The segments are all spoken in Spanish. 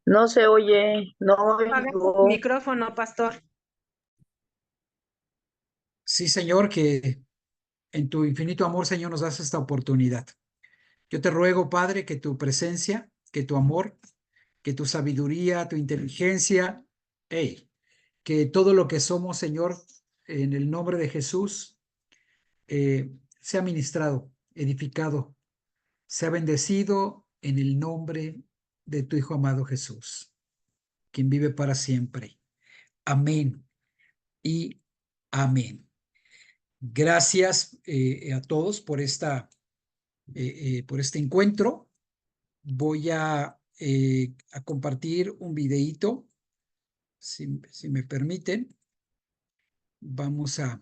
No se oye, no Apaga tu oigo. micrófono, pastor. Sí, Señor, que en tu infinito amor, Señor, nos das esta oportunidad. Yo te ruego, Padre, que tu presencia, que tu amor, que tu sabiduría, tu inteligencia, hey, que todo lo que somos, Señor, en el nombre de Jesús, sea ministrado, edificado, sea bendecido en el nombre de tu Hijo amado Jesús, quien vive para siempre. Amén y amén. Gracias a todos por este encuentro. Voy a compartir un videíto, si me permiten. Vamos a...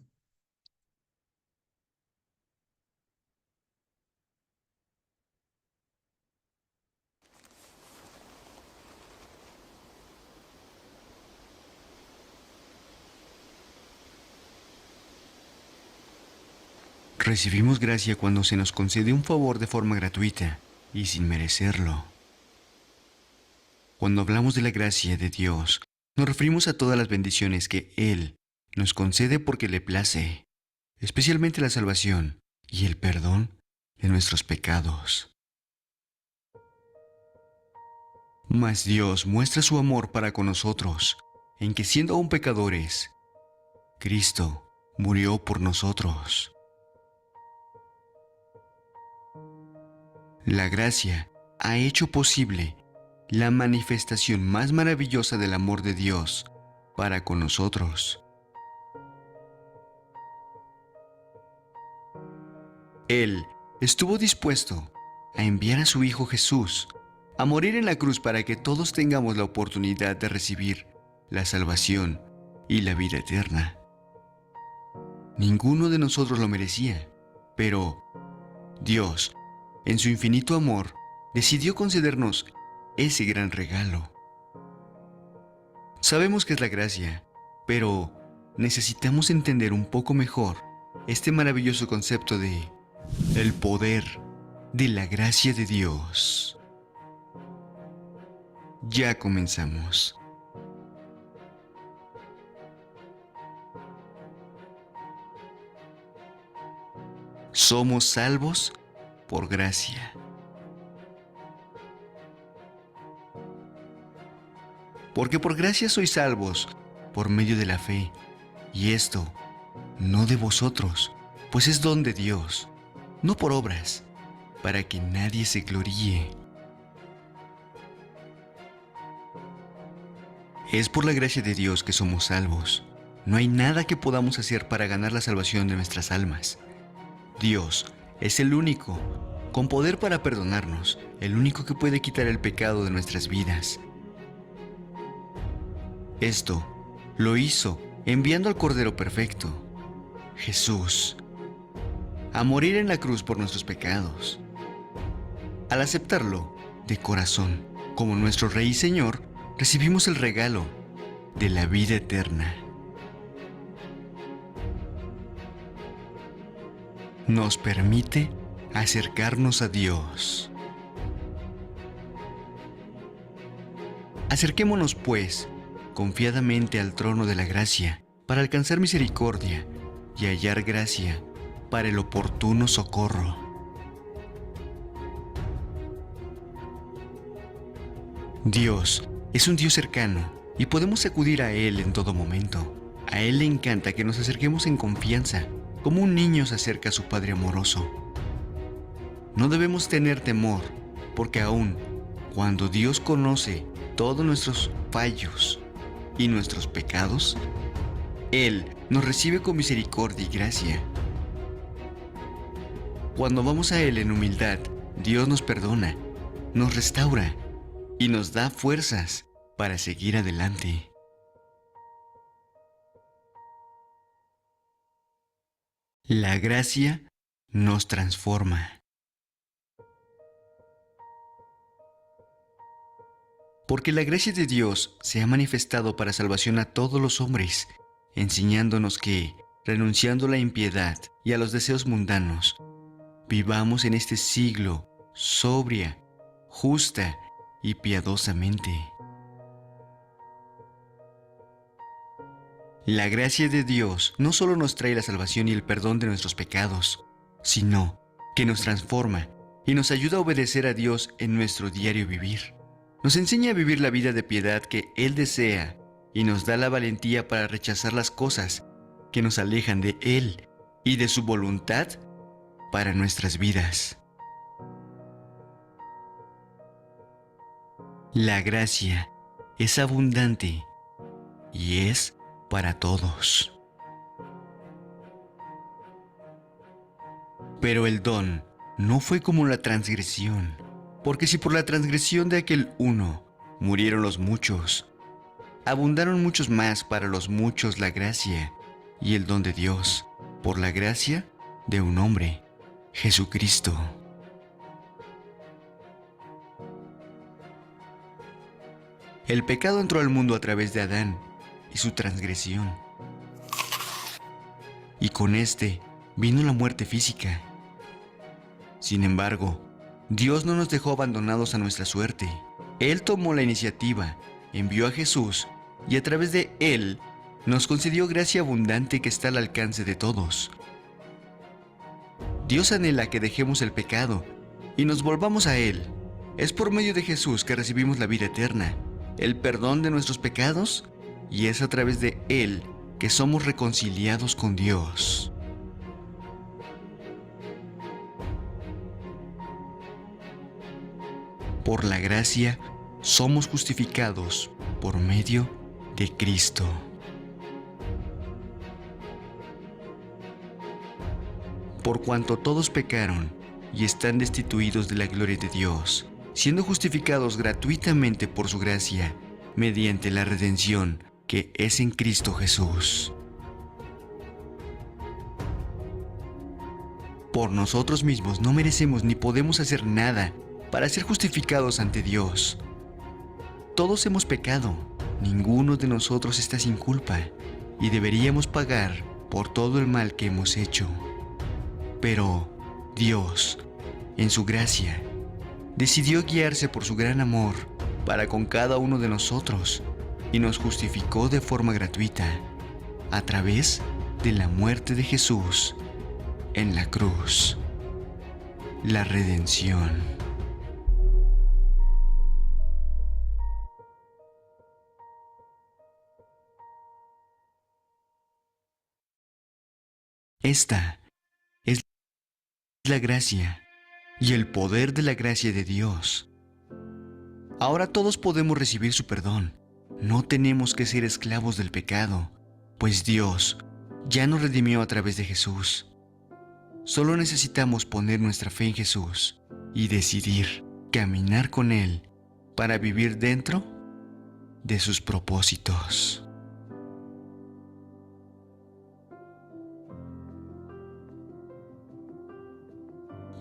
Recibimos gracia cuando se nos concede un favor de forma gratuita y sin merecerlo. Cuando hablamos de la gracia de Dios, nos referimos a todas las bendiciones que Él nos concede porque le place, especialmente la salvación y el perdón de nuestros pecados. Mas Dios muestra su amor para con nosotros, en que siendo aún pecadores, Cristo murió por nosotros. La gracia ha hecho posible la manifestación más maravillosa del amor de Dios para con nosotros. Él estuvo dispuesto a enviar a su Hijo Jesús a morir en la cruz para que todos tengamos la oportunidad de recibir la salvación y la vida eterna. Ninguno de nosotros lo merecía, pero Dios, en su infinito amor, decidió concedernos ese gran regalo. Sabemos que es la gracia, pero necesitamos entender un poco mejor este maravilloso concepto de el poder de la gracia de Dios. Ya comenzamos. Somos salvos por gracia. Porque por gracia sois salvos por medio de la fe, y esto no de vosotros, pues es don de Dios, no por obras, para que nadie se gloríe. Es por la gracia de Dios que somos salvos. No hay nada que podamos hacer para ganar la salvación de nuestras almas. Dios es el único con poder para perdonarnos, el único que puede quitar el pecado de nuestras vidas. Esto lo hizo enviando al Cordero Perfecto, Jesús, a morir en la cruz por nuestros pecados. Al aceptarlo de corazón como nuestro Rey y Señor, recibimos el regalo de la vida eterna. Nos permite acercarnos a Dios. Acerquémonos, pues, confiadamente al trono de la gracia para alcanzar misericordia y hallar gracia para el oportuno socorro. Dios es un Dios cercano y podemos acudir a Él en todo momento. A Él le encanta que nos acerquemos en confianza, como un niño se acerca a su Padre amoroso. No debemos tener temor, porque aun cuando Dios conoce todos nuestros fallos y nuestros pecados, Él nos recibe con misericordia y gracia. Cuando vamos a Él en humildad, Dios nos perdona, nos restaura y nos da fuerzas para seguir adelante. La gracia nos transforma. Porque la gracia de Dios se ha manifestado para salvación a todos los hombres, enseñándonos que, renunciando a la impiedad y a los deseos mundanos, vivamos en este siglo sobria, justa y piadosamente. La gracia de Dios no solo nos trae la salvación y el perdón de nuestros pecados, sino que nos transforma y nos ayuda a obedecer a Dios en nuestro diario vivir. Nos enseña a vivir la vida de piedad que Él desea y nos da la valentía para rechazar las cosas que nos alejan de Él y de su voluntad para nuestras vidas. La gracia es abundante y es para todos. Pero el don no fue como la transgresión, porque si por la transgresión de aquel uno murieron los muchos, abundaron muchos más para los muchos la gracia y el don de Dios, por la gracia de un hombre, Jesucristo. El pecado entró al mundo a través de Adán y su transgresión, y con este vino la muerte física. Sin embargo, Dios no nos dejó abandonados a nuestra suerte. Él tomó la iniciativa, envió a Jesús y a través de Él nos concedió gracia abundante que está al alcance de todos. Dios anhela que dejemos el pecado y nos volvamos a Él. Es por medio de Jesús que recibimos la vida eterna, el perdón de nuestros pecados, y es a través de Él que somos reconciliados con Dios. Por la gracia, somos justificados por medio de Cristo. Por cuanto todos pecaron y están destituidos de la gloria de Dios, siendo justificados gratuitamente por su gracia, mediante la redención que es en Cristo Jesús. Por nosotros mismos no merecemos ni podemos hacer nada para ser justificados ante Dios. Todos hemos pecado, ninguno de nosotros está sin culpa, y deberíamos pagar por todo el mal que hemos hecho. Pero Dios, en su gracia, decidió guiarse por su gran amor para con cada uno de nosotros y nos justificó de forma gratuita a través de la muerte de Jesús en la cruz. La redención. Esta es la gracia y el poder de la gracia de Dios. Ahora todos podemos recibir su perdón. No tenemos que ser esclavos del pecado, pues Dios ya nos redimió a través de Jesús. Solo necesitamos poner nuestra fe en Jesús y decidir caminar con Él para vivir dentro de sus propósitos.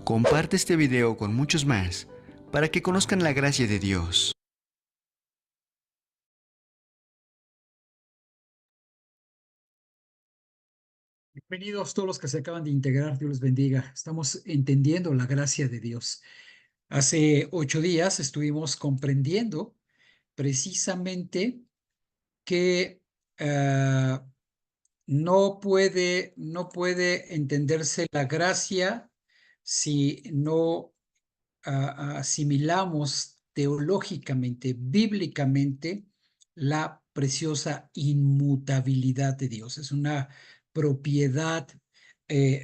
Comparte este video con muchos más para que conozcan la gracia de Dios. Bienvenidos todos los que se acaban de integrar, Dios les bendiga. Estamos entendiendo la gracia de Dios. Hace 8 días estuvimos comprendiendo precisamente que no puede entenderse la gracia si no asimilamos teológicamente, bíblicamente, la preciosa inmutabilidad de Dios. Es una propiedad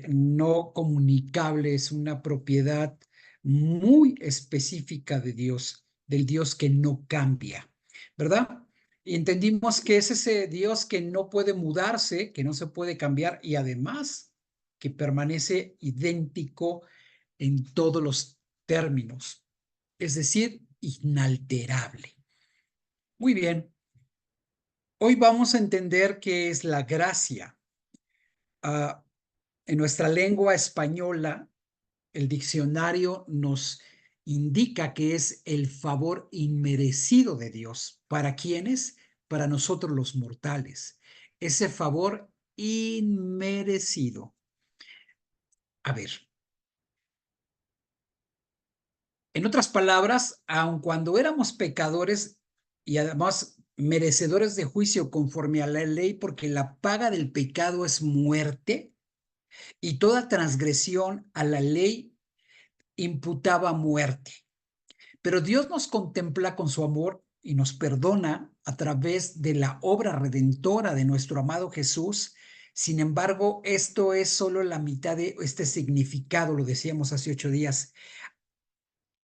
no comunicable, es una propiedad muy específica de Dios, del Dios que no cambia, ¿verdad? Y entendimos que es ese Dios que no puede mudarse, que no se puede cambiar y además que permanece idéntico en todos los términos, es decir, inalterable. Muy bien, hoy vamos a entender qué es la gracia. En nuestra lengua española, el diccionario nos indica que es el favor inmerecido de Dios. ¿Para quiénes? Para nosotros los mortales. Ese favor inmerecido. A ver, en otras palabras, aun cuando éramos pecadores y además merecedores de juicio conforme a la ley, porque la paga del pecado es muerte, y toda transgresión a la ley imputaba muerte. Pero Dios nos contempla con su amor y nos perdona a través de la obra redentora de nuestro amado Jesús. Sin embargo, esto es solo la mitad de este significado, lo decíamos hace 8 días.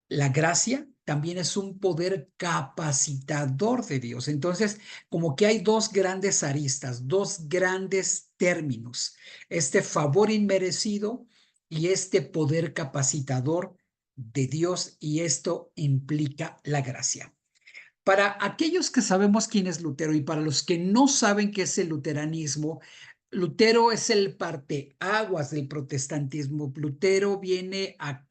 La gracia también es un poder capacitador de Dios. Entonces, como que hay dos grandes aristas, dos grandes términos, este favor inmerecido y este poder capacitador de Dios, y esto implica la gracia. Para aquellos que sabemos quién es Lutero y para los que no saben qué es el luteranismo, Lutero es el parteaguas del protestantismo. Lutero viene a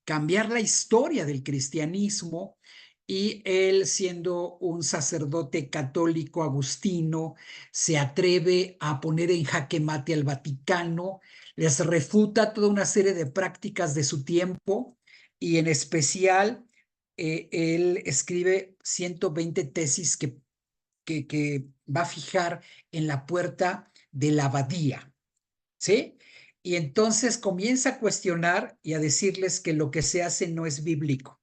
cambiar la historia del cristianismo, y él, siendo un sacerdote católico agustino, se atreve a poner en jaque mate al Vaticano, les refuta toda una serie de prácticas de su tiempo, y en especial él escribe 120 tesis que va a fijar en la puerta de la abadía, ¿sí? Y entonces comienza a cuestionar y a decirles que lo que se hace no es bíblico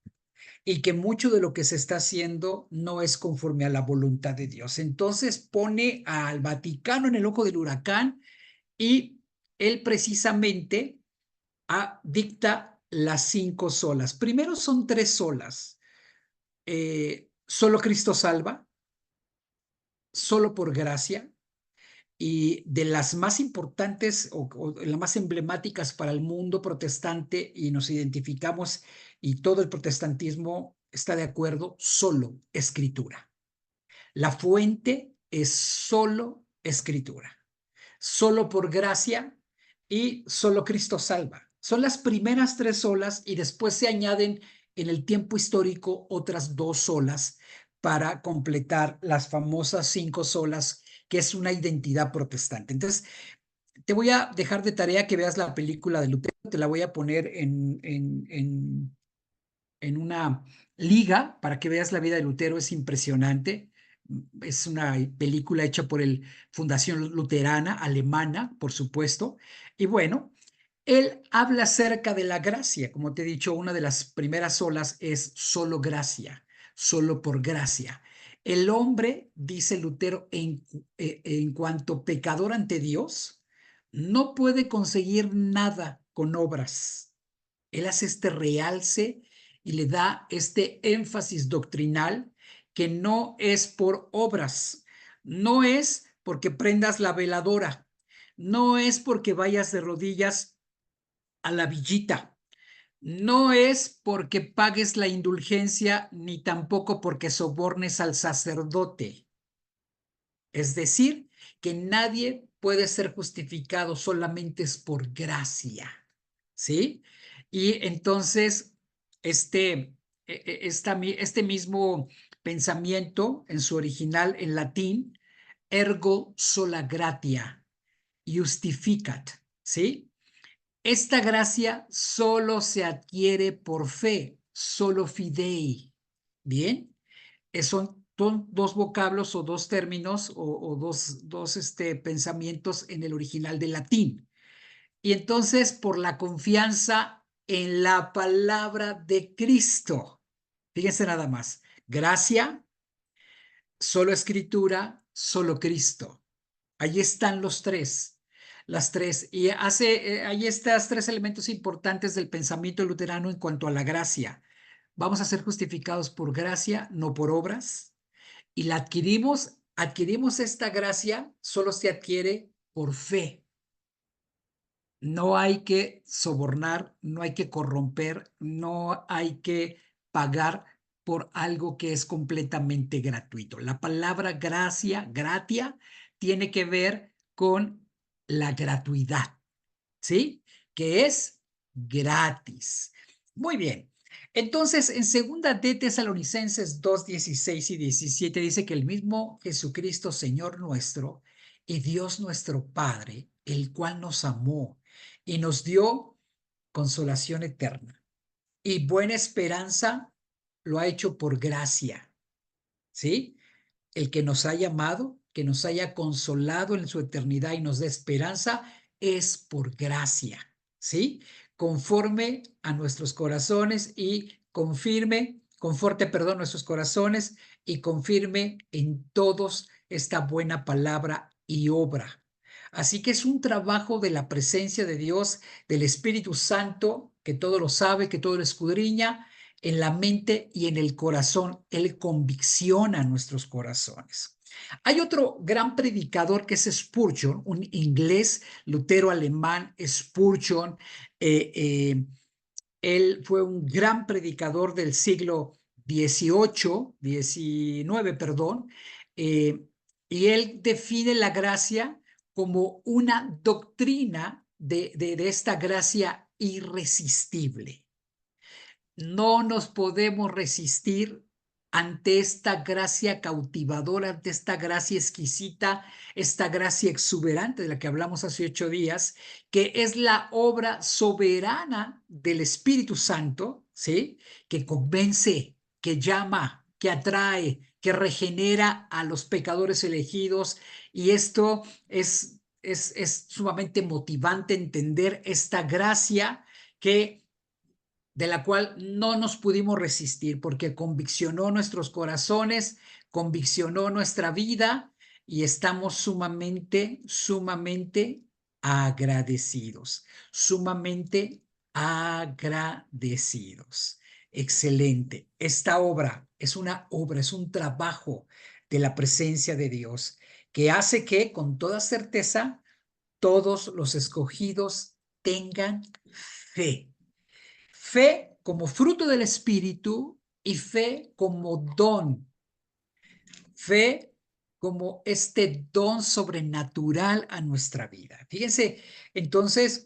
y que mucho de lo que se está haciendo no es conforme a la voluntad de Dios. Entonces pone al Vaticano en el ojo del huracán, y él precisamente dicta las 5 solas. Primero son 3 solas. Solo Cristo salva, solo por gracia, y de las más importantes o las más emblemáticas para el mundo protestante, y nos identificamos, y todo el protestantismo está de acuerdo, solo escritura. La fuente es solo escritura, solo por gracia y solo Cristo salva. Son las primeras 3 solas, y después se añaden en el tiempo histórico otras 2 solas para completar las famosas 5 solas, que es una identidad protestante. Entonces, te voy a dejar de tarea que veas la película de Lutero, te la voy a poner en una liga para que veas la vida de Lutero. Es impresionante. Es una película hecha por el Fundación Luterana Alemana, por supuesto. Y bueno, él habla acerca de la gracia. Como te he dicho, una de las primeras olas es solo gracia, solo por gracia. El hombre, dice Lutero, en cuanto pecador ante Dios, no puede conseguir nada con obras. Él hace este realce y le da este énfasis doctrinal, que no es por obras, no es porque prendas la veladora, no es porque vayas de rodillas a la villita, no es porque pagues la indulgencia, ni tampoco porque sobornes al sacerdote. Es decir, que nadie puede ser justificado, solamente es por gracia, ¿sí? Y entonces, este mismo pensamiento en su original en latín, ergo sola gratia, justificat, ¿sí? Esta gracia solo se adquiere por fe, solo fidei. Bien, son dos vocablos o dos términos o dos pensamientos en el original del latín. Y entonces, por la confianza en la palabra de Cristo. Fíjense nada más. Gracia, solo escritura, solo Cristo. Ahí están los tres, las tres. Y hay estas 3 elementos importantes del pensamiento luterano en cuanto a la gracia. Vamos a ser justificados por gracia, no por obras. Y la adquirimos esta gracia, solo se adquiere por fe. No hay que sobornar, no hay que corromper, no hay que pagar por algo que es completamente gratuito. La palabra gracia, gratia, tiene que ver con la gratuidad, ¿sí? Que es gratis. Muy bien. Entonces, en segunda de Tesalonicenses 2, 16 y 17 dice que el mismo Jesucristo, Señor nuestro, y Dios nuestro Padre, el cual nos amó y nos dio consolación eterna y buena esperanza, lo ha hecho por gracia. ¿sí? El que nos haya amado, que nos haya consolado en su eternidad y nos dé esperanza, es por gracia, ¿sí? Conforme a nuestros corazones y conforte, perdón, nuestros corazones y confirme en todos esta buena palabra y obra. Así que es un trabajo de la presencia de Dios, del Espíritu Santo, que todo lo sabe, que todo lo escudriña, en la mente y en el corazón. Él convicciona nuestros corazones. Hay otro gran predicador que es Spurgeon, un inglés, Lutero alemán, Spurgeon. Eh, eh, Él fue un gran predicador del siglo XIX, perdón, y él define la gracia como una doctrina de esta gracia irresistible. No nos podemos resistir ante esta gracia cautivadora, ante esta gracia exquisita, esta gracia exuberante de la que hablamos hace 8 días, que es la obra soberana del Espíritu Santo, ¿sí? Que convence, que llama, que atrae, que regenera a los pecadores elegidos. Y esto es sumamente motivante entender esta gracia de la cual no nos pudimos resistir porque conviccionó nuestros corazones, conviccionó nuestra vida y estamos sumamente agradecidos, sumamente agradecidos. Excelente. Esta obra es una obra, es un trabajo de la presencia de Dios que hace que con toda certeza todos los escogidos tengan fe. Fe como fruto del Espíritu y fe como don. Fe como este don sobrenatural a nuestra vida. Fíjense, entonces,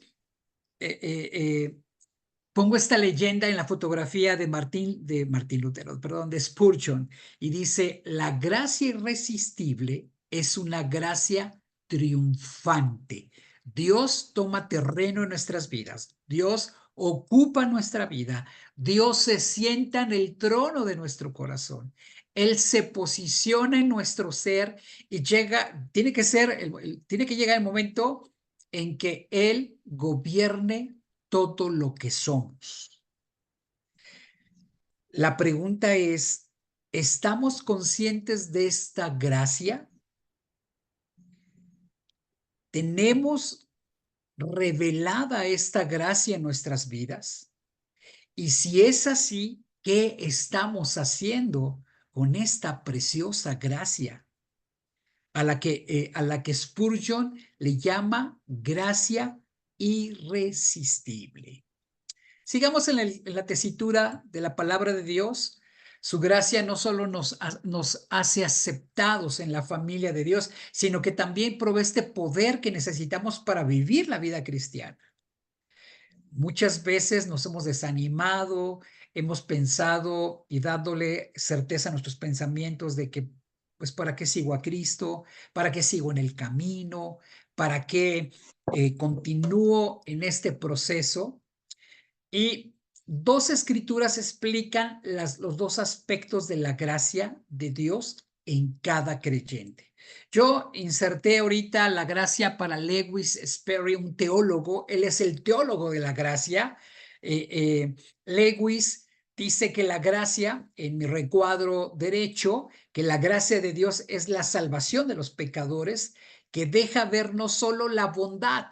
eh, eh, eh, pongo esta leyenda en la fotografía de Martín Lutero, perdón, de Spurgeon, y dice, la gracia irresistible es una gracia triunfante. Dios toma terreno en nuestras vidas. Dios ocupa nuestra vida. Dios se sienta en el trono de nuestro corazón. Él se posiciona en nuestro ser y tiene que llegar el momento en que Él gobierne todo lo que somos. La pregunta es, ¿estamos conscientes de esta gracia? ¿Tenemos revelada esta gracia en nuestras vidas? Y si es así, ¿qué estamos haciendo con esta preciosa gracia a la que Spurgeon le llama gracia irresistible? Sigamos en la tesitura de la palabra de Dios. Su gracia no solo nos hace aceptados en la familia de Dios, sino que también provee este poder que necesitamos para vivir la vida cristiana. Muchas veces nos hemos desanimado, hemos pensado y dándole certeza a nuestros pensamientos de que, pues, ¿para qué sigo a Cristo? ¿Para qué sigo en el camino? ¿Para qué continúo en este proceso? Y dos escrituras explican los dos aspectos de la gracia de Dios en cada creyente. Yo inserté ahorita la gracia para Lewis Sperry, un teólogo. Él es el teólogo de la gracia. Lewis dice que la gracia, en mi recuadro derecho, que la gracia de Dios es la salvación de los pecadores, que deja ver no solo la bondad,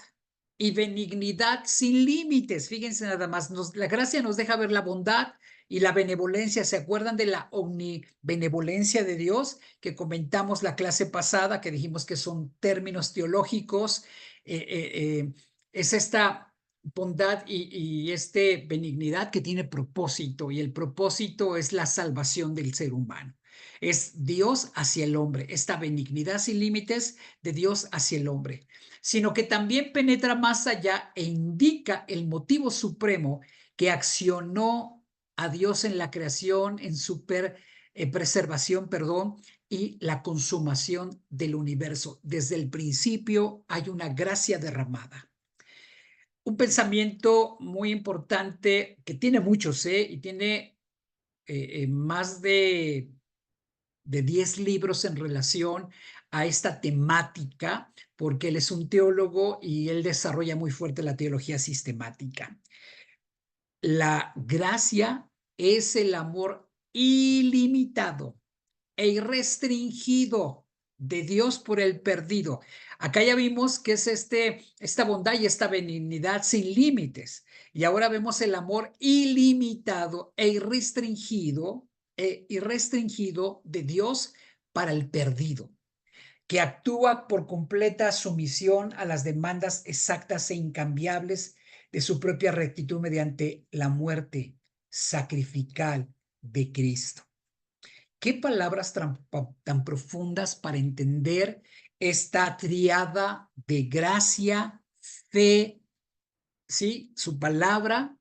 y benignidad sin límites. Fíjense nada más, la gracia nos deja ver la bondad y la benevolencia. ¿Se acuerdan de la omnibenevolencia de Dios que comentamos la clase pasada, que dijimos que son términos teológicos? Es esta bondad y este benignidad que tiene propósito, y el propósito es la salvación del ser humano. Es Dios hacia el hombre, esta benignidad sin límites de Dios hacia el hombre, sino que también penetra más allá e indica el motivo supremo que accionó a Dios en la creación, en su preservación, perdón, y la consumación del universo. Desde el principio hay una gracia derramada. Un pensamiento muy importante que tiene muchos, y tiene más de de 10 libros en relación a esta temática, porque él es un teólogo y él desarrolla muy fuerte la teología sistemática. La gracia es el amor ilimitado e irrestringido de Dios por el perdido. Acá ya vimos que es esta bondad y esta benignidad sin límites. Y ahora vemos el amor ilimitado e irrestringido de Dios para el perdido, que actúa por completa sumisión a las demandas exactas e incambiables de su propia rectitud mediante la muerte sacrificial de Cristo. Qué palabras tan profundas para entender esta triada de gracia, fe, ¿sí? Su palabra,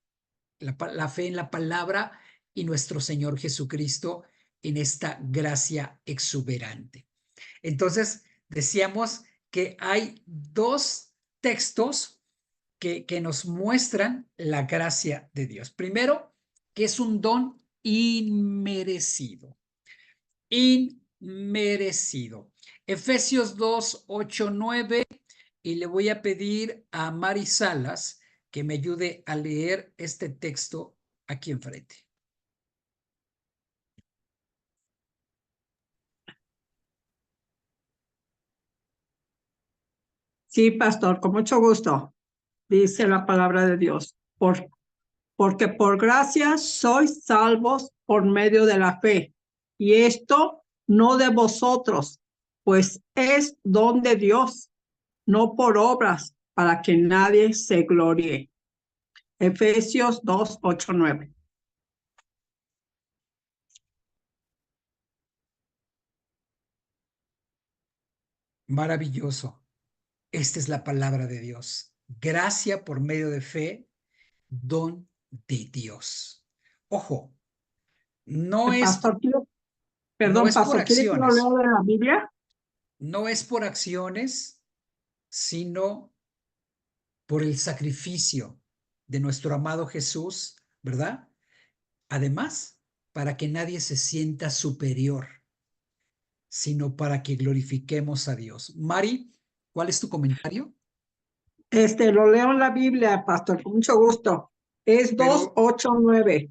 la fe en la palabra y nuestro Señor Jesucristo en esta gracia exuberante. Entonces, decíamos que hay dos textos que nos muestran la gracia de Dios. Primero, que es un don inmerecido. Inmerecido. Efesios 2, 8, 9, y le voy a pedir a Mari Salas que me ayude a leer este texto aquí enfrente. Sí, pastor, con mucho gusto, dice la palabra de Dios. Porque por gracia sois salvos por medio de la fe. Y esto no de vosotros, pues es don de Dios, no por obras, para que nadie se gloríe. Efesios 2, 8, 9. Maravilloso. Esta es la palabra de Dios. Gracia por medio de fe, don de Dios. Ojo, no es, Pastor, no perdón, es por pastor, ¿quiere que lo lea acciones, de la Biblia? no es por acciones, sino por el sacrificio de nuestro amado Jesús, ¿verdad? Además, para que nadie se sienta superior, sino para que glorifiquemos a Dios. Mari, ¿cuál es tu comentario? Lo leo en la Biblia, pastor, con mucho gusto. Es 2, Pero 8, 9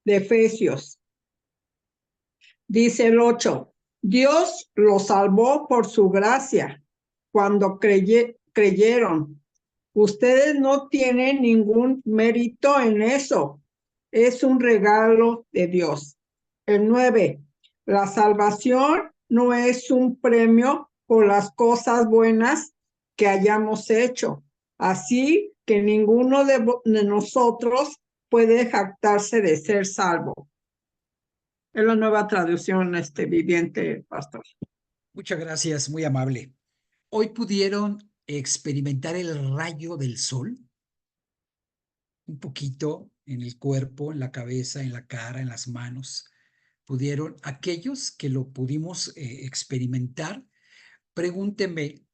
de Efesios. Dice el 8, Dios los salvó por su gracia cuando creyeron. Ustedes no tienen ningún mérito en eso. Es un regalo de Dios. El 9, la salvación no es un premio por las cosas buenas que hayamos hecho. Así que ninguno de nosotros puede jactarse de ser salvo. Es la nueva traducción viviente, pastor. muchas gracias, muy amable. Hoy pudieron experimentar el rayo del sol un poquito en el cuerpo, en la cabeza, en la cara, en las manos. Pudieron, aquellos que lo pudimos experimentar, pregúntenme,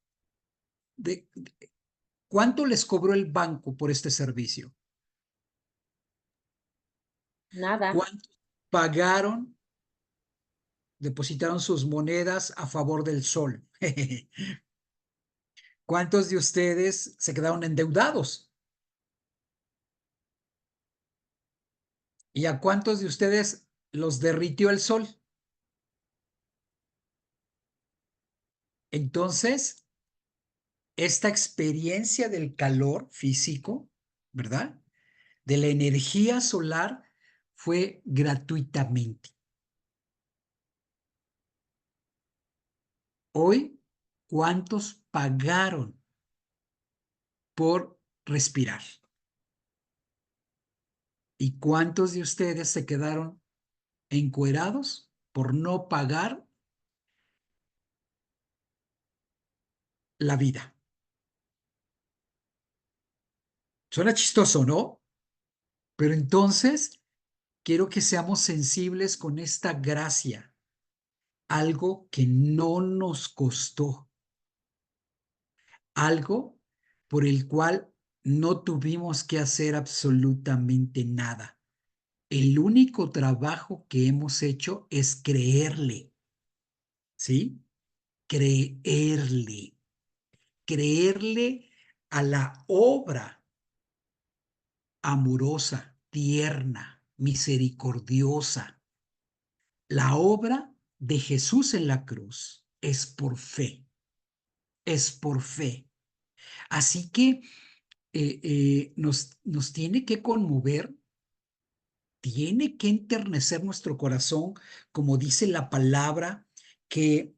¿cuánto les cobró el banco por este servicio? Nada. ¿Cuánto pagaron, depositaron sus monedas a favor del sol? ¿Cuántos de ustedes se quedaron endeudados? ¿Y a cuántos de ustedes los derritió el sol? Entonces, esta experiencia del calor físico, ¿verdad? De la energía solar fue gratuitamente. Hoy, ¿cuántos pagaron por respirar? ¿Y cuántos de ustedes se quedaron encuerados por no pagar la vida? Suena chistoso, ¿no? Pero entonces quiero que seamos sensibles con esta gracia, algo que no nos costó, algo por el cual no tuvimos que hacer absolutamente nada. El único trabajo que hemos hecho es creerle ¿sí? Creerle a la obra amorosa, tierna, misericordiosa. La obra de Jesús en la cruz es por fe, es por fe. Así que nos tiene que conmover, tiene que enternecer nuestro corazón, como dice la palabra, que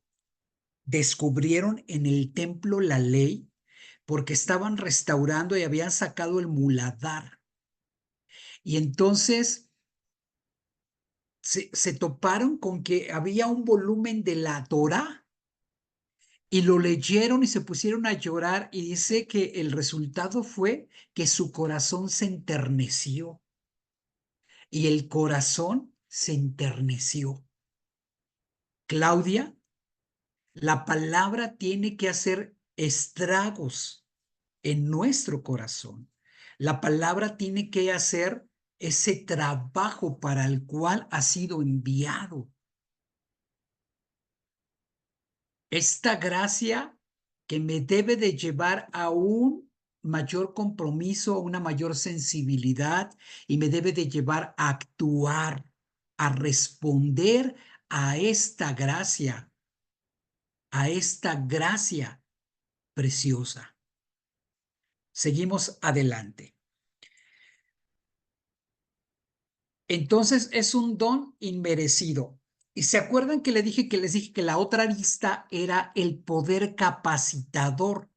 descubrieron en el templo la ley porque estaban restaurando y habían sacado el muladar. Y entonces se toparon con que había un volumen de la Torá y lo leyeron y se pusieron a llorar, y dice que el resultado fue que su corazón se enterneció, y el corazón se enterneció. Claudia, la palabra tiene que hacer estragos en nuestro corazón. La palabra tiene que hacer ese trabajo para el cual ha sido enviado. Esta gracia que me debe de llevar a un mayor compromiso, a una mayor sensibilidad, y me debe de llevar a actuar, a responder a esta gracia preciosa. Seguimos adelante. Entonces es un don inmerecido. ¿Y se acuerdan que les dije que la otra arista era el poder capacitador?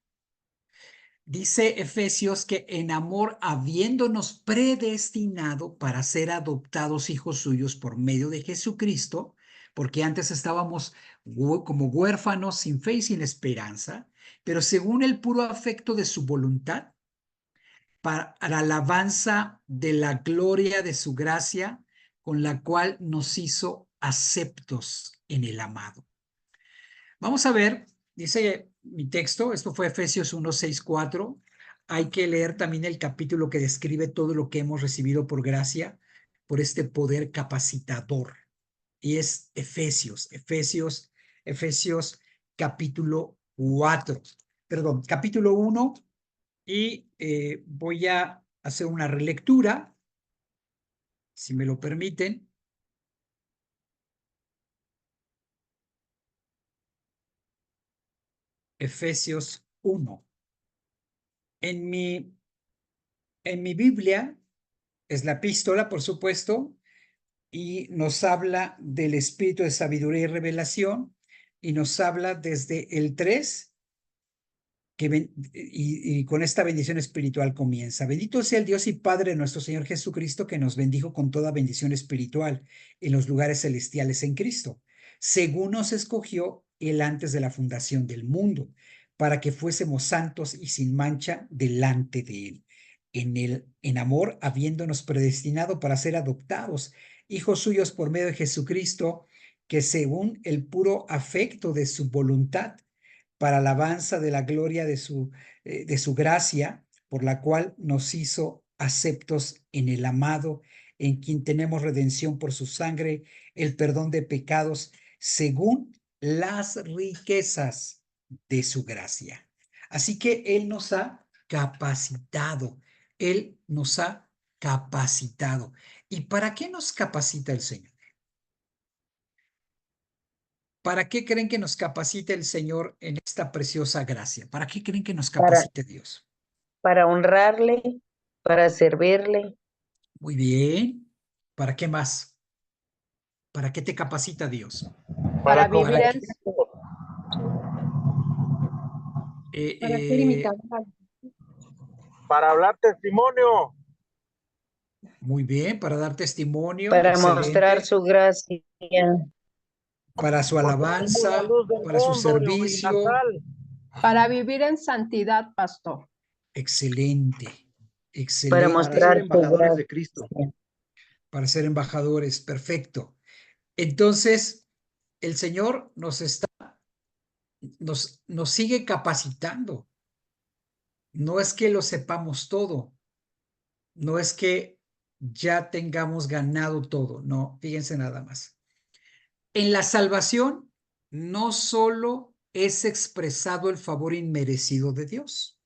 Dice Efesios que en amor, habiéndonos predestinado para ser adoptados hijos suyos por medio de Jesucristo, porque antes estábamos como huérfanos, sin fe y sin esperanza, pero según el puro afecto de su voluntad, para la alabanza de la gloria de su gracia, con la cual nos hizo aceptos en el amado. Vamos a ver, dice mi texto, esto fue Efesios 1, 6, 4. Hay que leer también el capítulo que describe todo lo que hemos recibido por gracia, por este poder capacitador. Y es Efesios capítulo 4, perdón, capítulo 1. Y voy a hacer una relectura, si me lo permiten. Efesios 1. En mi Biblia, es la epístola, por supuesto, y nos habla del espíritu de sabiduría y revelación, y nos habla desde el 3, y con esta bendición espiritual comienza. Bendito sea el Dios y Padre de nuestro Señor Jesucristo, que nos bendijo con toda bendición espiritual en los lugares celestiales en Cristo, según nos escogió Él antes de la fundación del mundo, para que fuésemos santos y sin mancha delante de Él. En amor, habiéndonos predestinado para ser adoptados, hijos suyos por medio de Jesucristo, que según el puro afecto de su voluntad, para alabanza de la gloria de su gracia, por la cual nos hizo aceptos en el amado, en quien tenemos redención por su sangre, el perdón de pecados, según las riquezas de su gracia. Así que Él nos ha capacitado. Él nos ha capacitado. ¿Y para qué nos capacita el Señor? ¿Para qué creen que nos capacite el Señor en esta preciosa gracia? ¿Para qué creen que nos capacite Dios? Para honrarle, para servirle. Muy bien. ¿Para qué más? ¿Para qué te capacita Dios? Para vivir en ¿Para qué limitamos? Para hablar testimonio. Muy bien, para dar testimonio. para Excelente. mostrar su gracia. Para su Porque alabanza, somos la luz del para su mundo, servicio. y la sal. Para vivir en santidad, pastor. Excelente. Para Excelente. mostrar ser su embajadores de gracia. Cristo. Para ser embajadores. Perfecto. Entonces, el Señor nos sigue capacitando. No es que lo sepamos todo. No es que ya tengamos ganado todo. No, fíjense nada más. En la salvación no solo es expresado el favor inmerecido de Dios,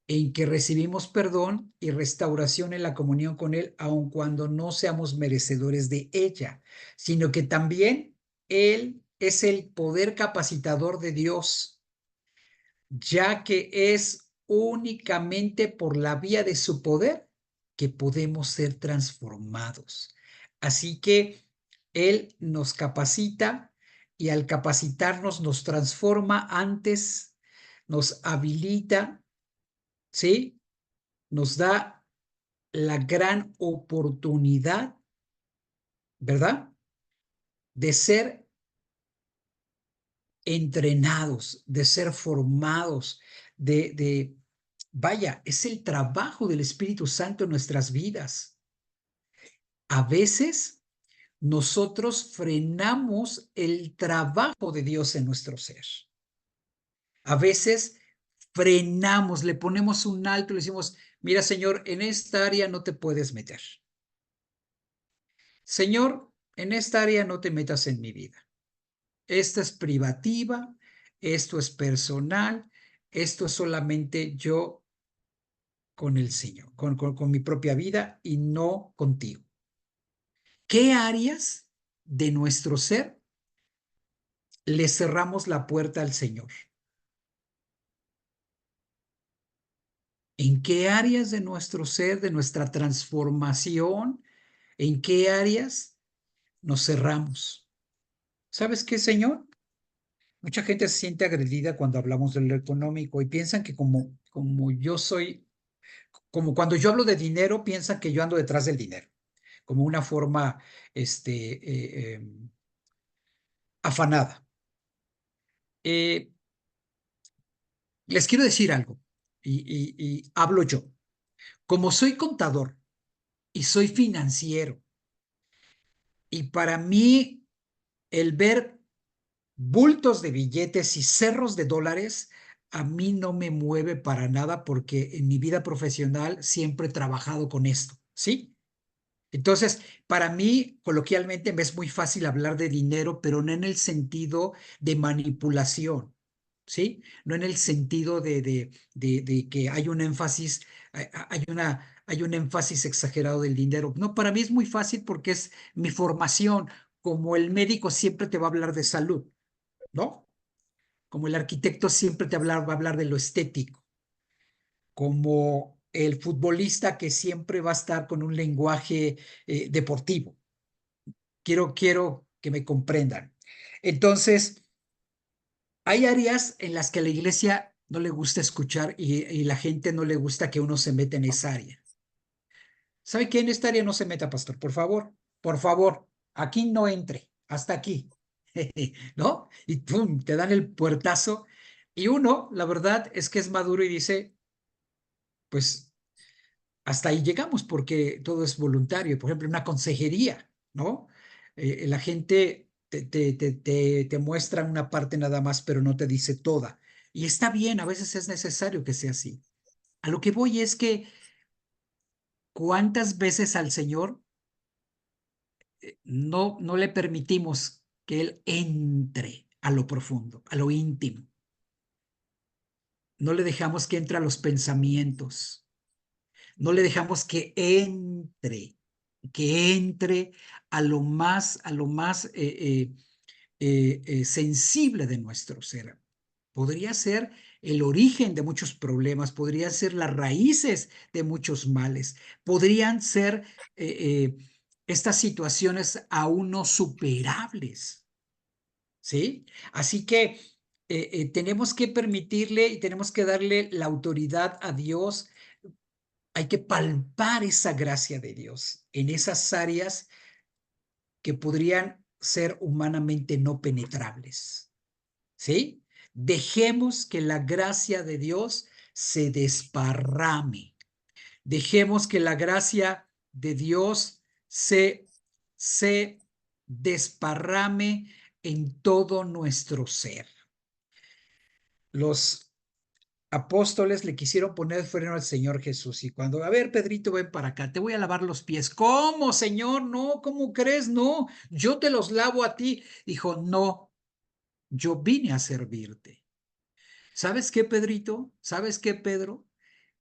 en que recibimos perdón y restauración en la comunión con Él, aun cuando no seamos merecedores de ella, sino que también Él es el poder capacitador de Dios, ya que es únicamente por la vía de su poder que podemos ser transformados. Así que Él nos capacita y al capacitarnos nos transforma antes, nos habilita, ¿sí? Nos da la gran oportunidad, ¿verdad? De ser entrenados, de ser formados, vaya, es el trabajo del Espíritu Santo en nuestras vidas. A veces nosotros frenamos el trabajo de Dios en nuestro ser. A veces frenamos, le ponemos un alto y le decimos, mira, Señor, en esta área no te puedes meter. Señor, en esta área no te metas en mi vida. Esta es privativa, esto es personal, esto es solamente yo con el Señor, con mi propia vida y no contigo. ¿Qué áreas de nuestro ser le cerramos la puerta al Señor? ¿En qué áreas de nuestro ser, de nuestra transformación, en qué áreas nos cerramos? ¿Sabes qué, Señor? Mucha gente se siente agredida cuando hablamos de lo económico y piensan que como yo soy, como cuando yo hablo de dinero, piensan que yo ando detrás del dinero, como una forma afanada. Les quiero decir algo y hablo yo. Como soy contador y soy financiero, y para mí el ver bultos de billetes y cerros de dólares a mí no me mueve para nada porque en mi vida profesional siempre he trabajado con esto, ¿sí? Entonces, para mí, coloquialmente, me es muy fácil hablar de dinero, pero no en el sentido de manipulación, ¿sí? No en el sentido de que hay un énfasis, hay un énfasis exagerado del dinero. No, para mí es muy fácil porque es mi formación. Como el médico siempre te va a hablar de salud, ¿no? Como el arquitecto siempre va a hablar de lo estético, como el futbolista que siempre va a estar con un lenguaje deportivo. Quiero que me comprendan. Entonces, hay áreas en las que a la iglesia no le gusta escuchar y la gente no le gusta que uno se meta en esa área. ¿Sabe qué? En esta área no se meta, pastor, por favor, aquí no entre, hasta aquí, ¿no? Y ¡pum! Te dan el puertazo. Y uno, la verdad es que es maduro y dice, pues hasta ahí llegamos porque todo es voluntario. Por ejemplo, una consejería, ¿no? La gente te muestra una parte nada más, pero no te dice toda. Y está bien, a veces es necesario que sea así. A lo que voy es que, ¿cuántas veces al Señor no le permitimos que Él entre a lo profundo, a lo íntimo? No le dejamos que entre a los pensamientos. No le dejamos que entre a lo más sensible de nuestro ser. Podría ser el origen de muchos problemas, podrían ser las raíces de muchos males, podrían ser estas situaciones aún no superables, ¿sí? Así que tenemos que permitirle y tenemos que darle la autoridad a Dios. Hay que palpar esa gracia de Dios en esas áreas que podrían ser humanamente no penetrables, ¿sí? Dejemos que la gracia de Dios se desparrame. Dejemos que la gracia de Dios se desparrame en todo nuestro ser. Los apóstoles le quisieron poner freno al Señor Jesús. Y cuando, a ver, Pedrito, ven para acá, te voy a lavar los pies. ¿Cómo, Señor? No, ¿cómo crees? No, yo te los lavo a ti. Dijo, no, yo vine a servirte. ¿Sabes qué, Pedrito? ¿Sabes qué, Pedro?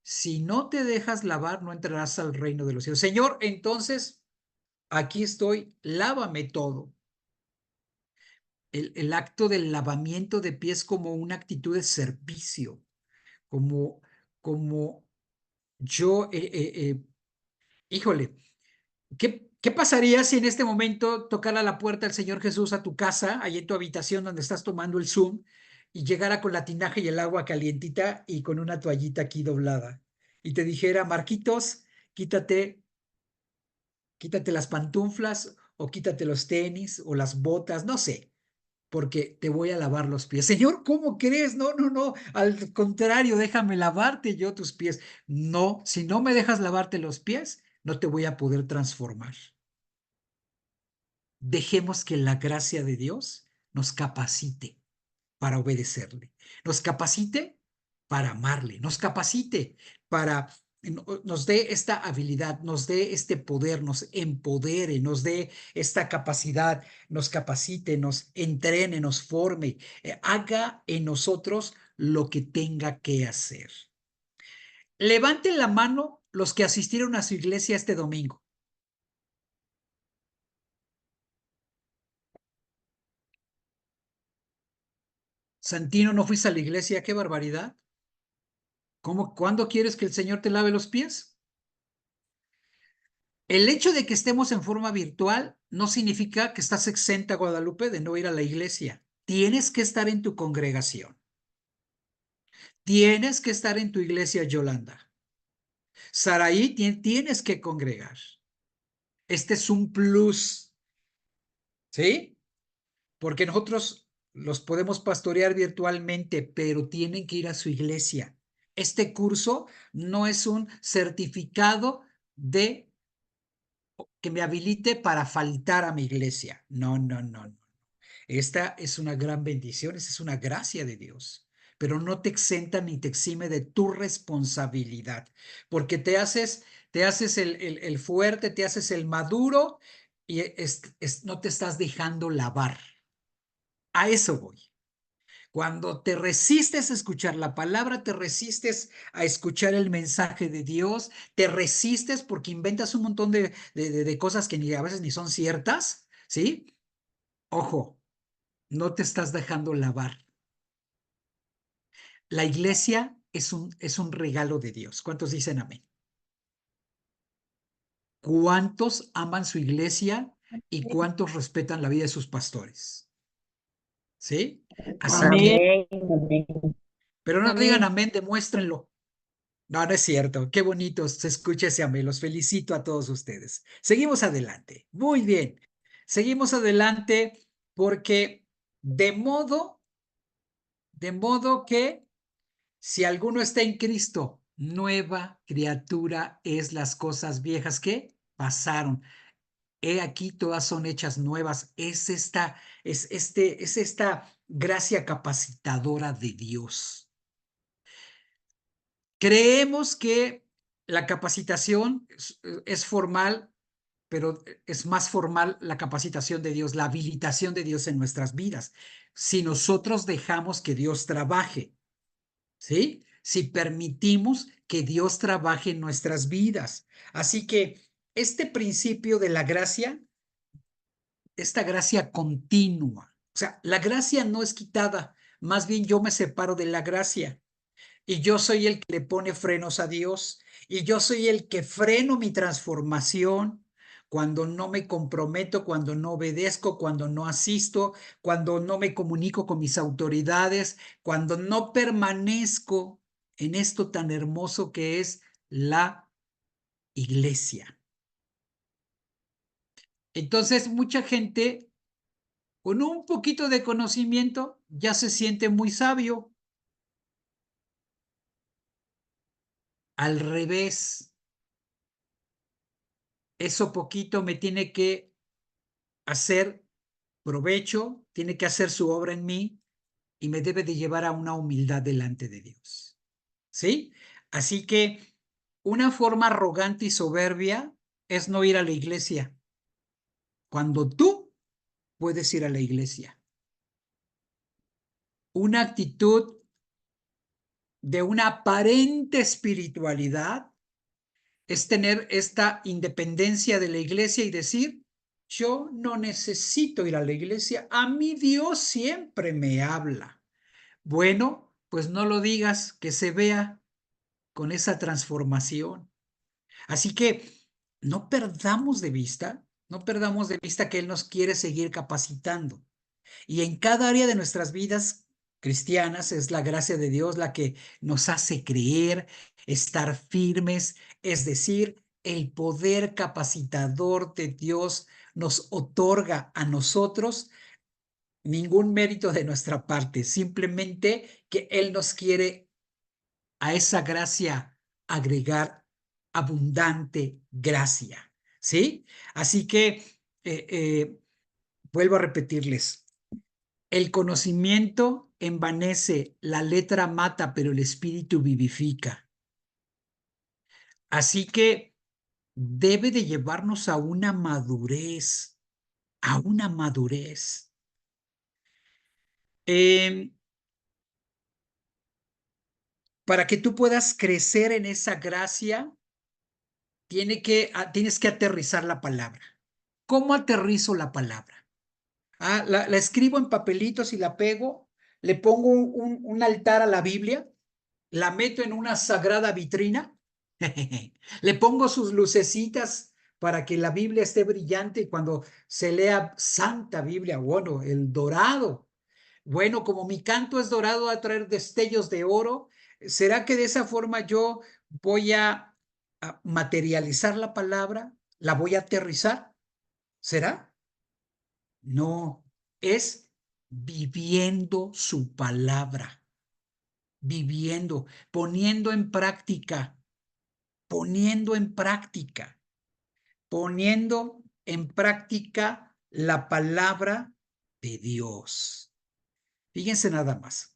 Si no te dejas lavar, no entrarás al reino de los cielos. Señor, entonces, aquí estoy, lávame todo. El acto del lavamiento de pies como una actitud de servicio, como yo, híjole, ¿qué pasaría si en este momento tocara la puerta el Señor Jesús a tu casa, ahí en tu habitación donde estás tomando el Zoom, y llegara con la tinaja y el agua calientita y con una toallita aquí doblada, y te dijera, Marquitos, quítate las pantuflas, o quítate los tenis, o las botas, no sé, porque te voy a lavar los pies? Señor, ¿cómo crees? No, no, no, al contrario, déjame lavarte yo tus pies. No, si no me dejas lavarte los pies, no te voy a poder transformar. Dejemos que la gracia de Dios nos capacite para obedecerle, nos capacite para amarle, nos capacite para, nos dé esta habilidad, nos dé este poder, nos empodere, nos dé esta capacidad, nos capacite, nos entrene, nos forme, haga en nosotros lo que tenga que hacer. Levanten la mano los que asistieron a su iglesia este domingo. Santino, ¿no fuiste a la iglesia? ¡Qué barbaridad! ¿Cuándo quieres que el Señor te lave los pies? El hecho de que estemos en forma virtual no significa que estás exenta, Guadalupe, de no ir a la iglesia. Tienes que estar en tu congregación. Tienes que estar en tu iglesia, Yolanda. Saraí, tienes que congregar. Este es un plus, ¿sí? Porque nosotros los podemos pastorear virtualmente, pero tienen que ir a su iglesia. Este curso no es un certificado que me habilite para faltar a mi iglesia. No, no, no, no. Esta es una gran bendición, esta es una gracia de Dios, pero no te exenta ni te exime de tu responsabilidad, porque te haces el fuerte, te haces el maduro y no te estás dejando lavar. A eso voy. Cuando te resistes a escuchar la palabra, te resistes a escuchar el mensaje de Dios, te resistes porque inventas un montón de cosas que a veces ni son ciertas, ¿sí? Ojo, no te estás dejando lavar. La iglesia es un regalo de Dios. ¿Cuántos dicen amén? ¿Cuántos aman su iglesia y cuántos respetan la vida de sus pastores? ¿Sí? Así que, Amén. pero no digan Amén. amén, demuéstrenlo. No, no es cierto. Qué bonito se escucha ese amén. Los felicito a todos ustedes. Seguimos adelante. Muy bien. Seguimos adelante porque de modo que si alguno está en Cristo, nueva criatura es. Las cosas viejas que pasaron. He aquí, todas son hechas nuevas. Es esta gracia capacitadora de Dios. Creemos que la capacitación es formal, pero es más formal la capacitación de Dios, la habilitación de Dios en nuestras vidas. Si nosotros dejamos que Dios trabaje, ¿sí? Si permitimos que Dios trabaje en nuestras vidas. Así que este principio de la gracia, esta gracia continua, o sea, la gracia no es quitada, más bien yo me separo de la gracia. Y yo soy el que le pone frenos a Dios. Y yo soy el que freno mi transformación cuando no me comprometo, cuando no obedezco, cuando no asisto, cuando no me comunico con mis autoridades, cuando no permanezco en esto tan hermoso que es la iglesia. Entonces, mucha gente con un poquito de conocimiento ya se siente muy sabio. Al revés. Eso poquito me tiene que hacer provecho, tiene que hacer su obra en mí y me debe de llevar a una humildad delante de Dios. ¿sí? Así que una forma arrogante y soberbia es no ir a la iglesia, cuando tú puedes ir a la iglesia. Una actitud de una aparente espiritualidad es tener esta independencia de la iglesia y decir, yo no necesito ir a la iglesia, a mí Dios siempre me habla. Bueno, pues no lo digas, que se vea con esa transformación. Así que no perdamos de vista, no perdamos de vista que Él nos quiere seguir capacitando. Y en cada área de nuestras vidas cristianas es la gracia de Dios la que nos hace creer, estar firmes, es decir, el poder capacitador de Dios nos otorga a nosotros ningún mérito de nuestra parte, simplemente que Él nos quiere a esa gracia agregar abundante gracia, ¿sí? Así que vuelvo a repetirles, el conocimiento envanece, la letra mata, pero el espíritu vivifica. Así que debe de llevarnos a una madurez, a una madurez. Para que tú puedas crecer en esa gracia, tienes que aterrizar la palabra. ¿Cómo aterrizo la palabra? La escribo en papelitos y la pego, le pongo un altar a la Biblia, la meto en una sagrada vitrina, le pongo sus lucecitas para que la Biblia esté brillante y cuando se lea Santa Biblia, bueno, el dorado. Bueno, como mi canto es dorado a traer destellos de oro, ¿será que de esa forma yo voy a materializar la palabra? ¿La voy a aterrizar? ¿Será? No, es viviendo su palabra, viviendo, poniendo en práctica, poniendo en práctica, poniendo en práctica la palabra de Dios. Fíjense nada más.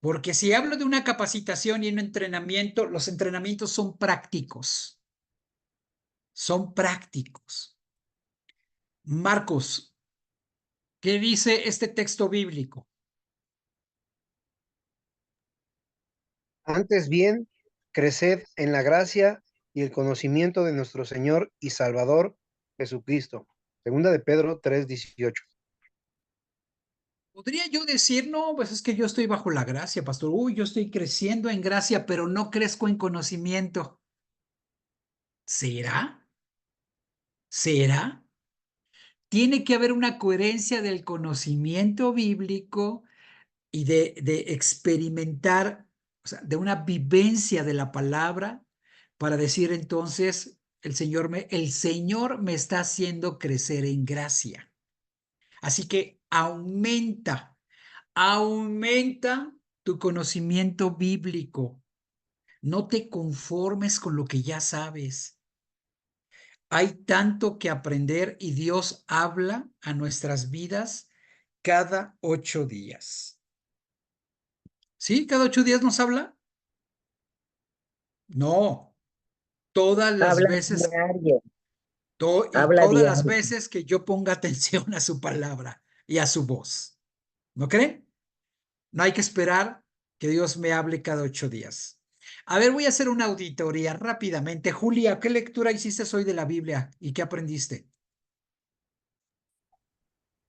Porque si hablo de una capacitación y un entrenamiento, los entrenamientos son prácticos. Son prácticos. Marcos, ¿qué dice este texto bíblico? Antes bien, creced en la gracia y el conocimiento de nuestro Señor y Salvador Jesucristo. Segunda de Pedro 3:18. Podría yo decir, no, pues es que yo estoy bajo la gracia, pastor. Uy, yo estoy creciendo en gracia, pero no crezco en conocimiento. ¿Será? ¿Será? Tiene que haber una coherencia del conocimiento bíblico y de experimentar, o sea, de una vivencia de la palabra para decir entonces, el Señor me está haciendo crecer en gracia. Así que aumenta tu conocimiento bíblico. No te conformes con lo que ya sabes. Hay tanto que aprender y Dios habla a nuestras vidas cada 8 días. ¿Sí? ¿Cada 8 días nos habla? No, todas las Habla veces, diario, y habla todas las diario. veces que yo ponga atención a su palabra y a su voz. ¿No creen? No hay que esperar que Dios me hable cada 8 días. A ver, voy a hacer una auditoría rápidamente. Julia, ¿qué lectura hiciste hoy de la Biblia y qué aprendiste?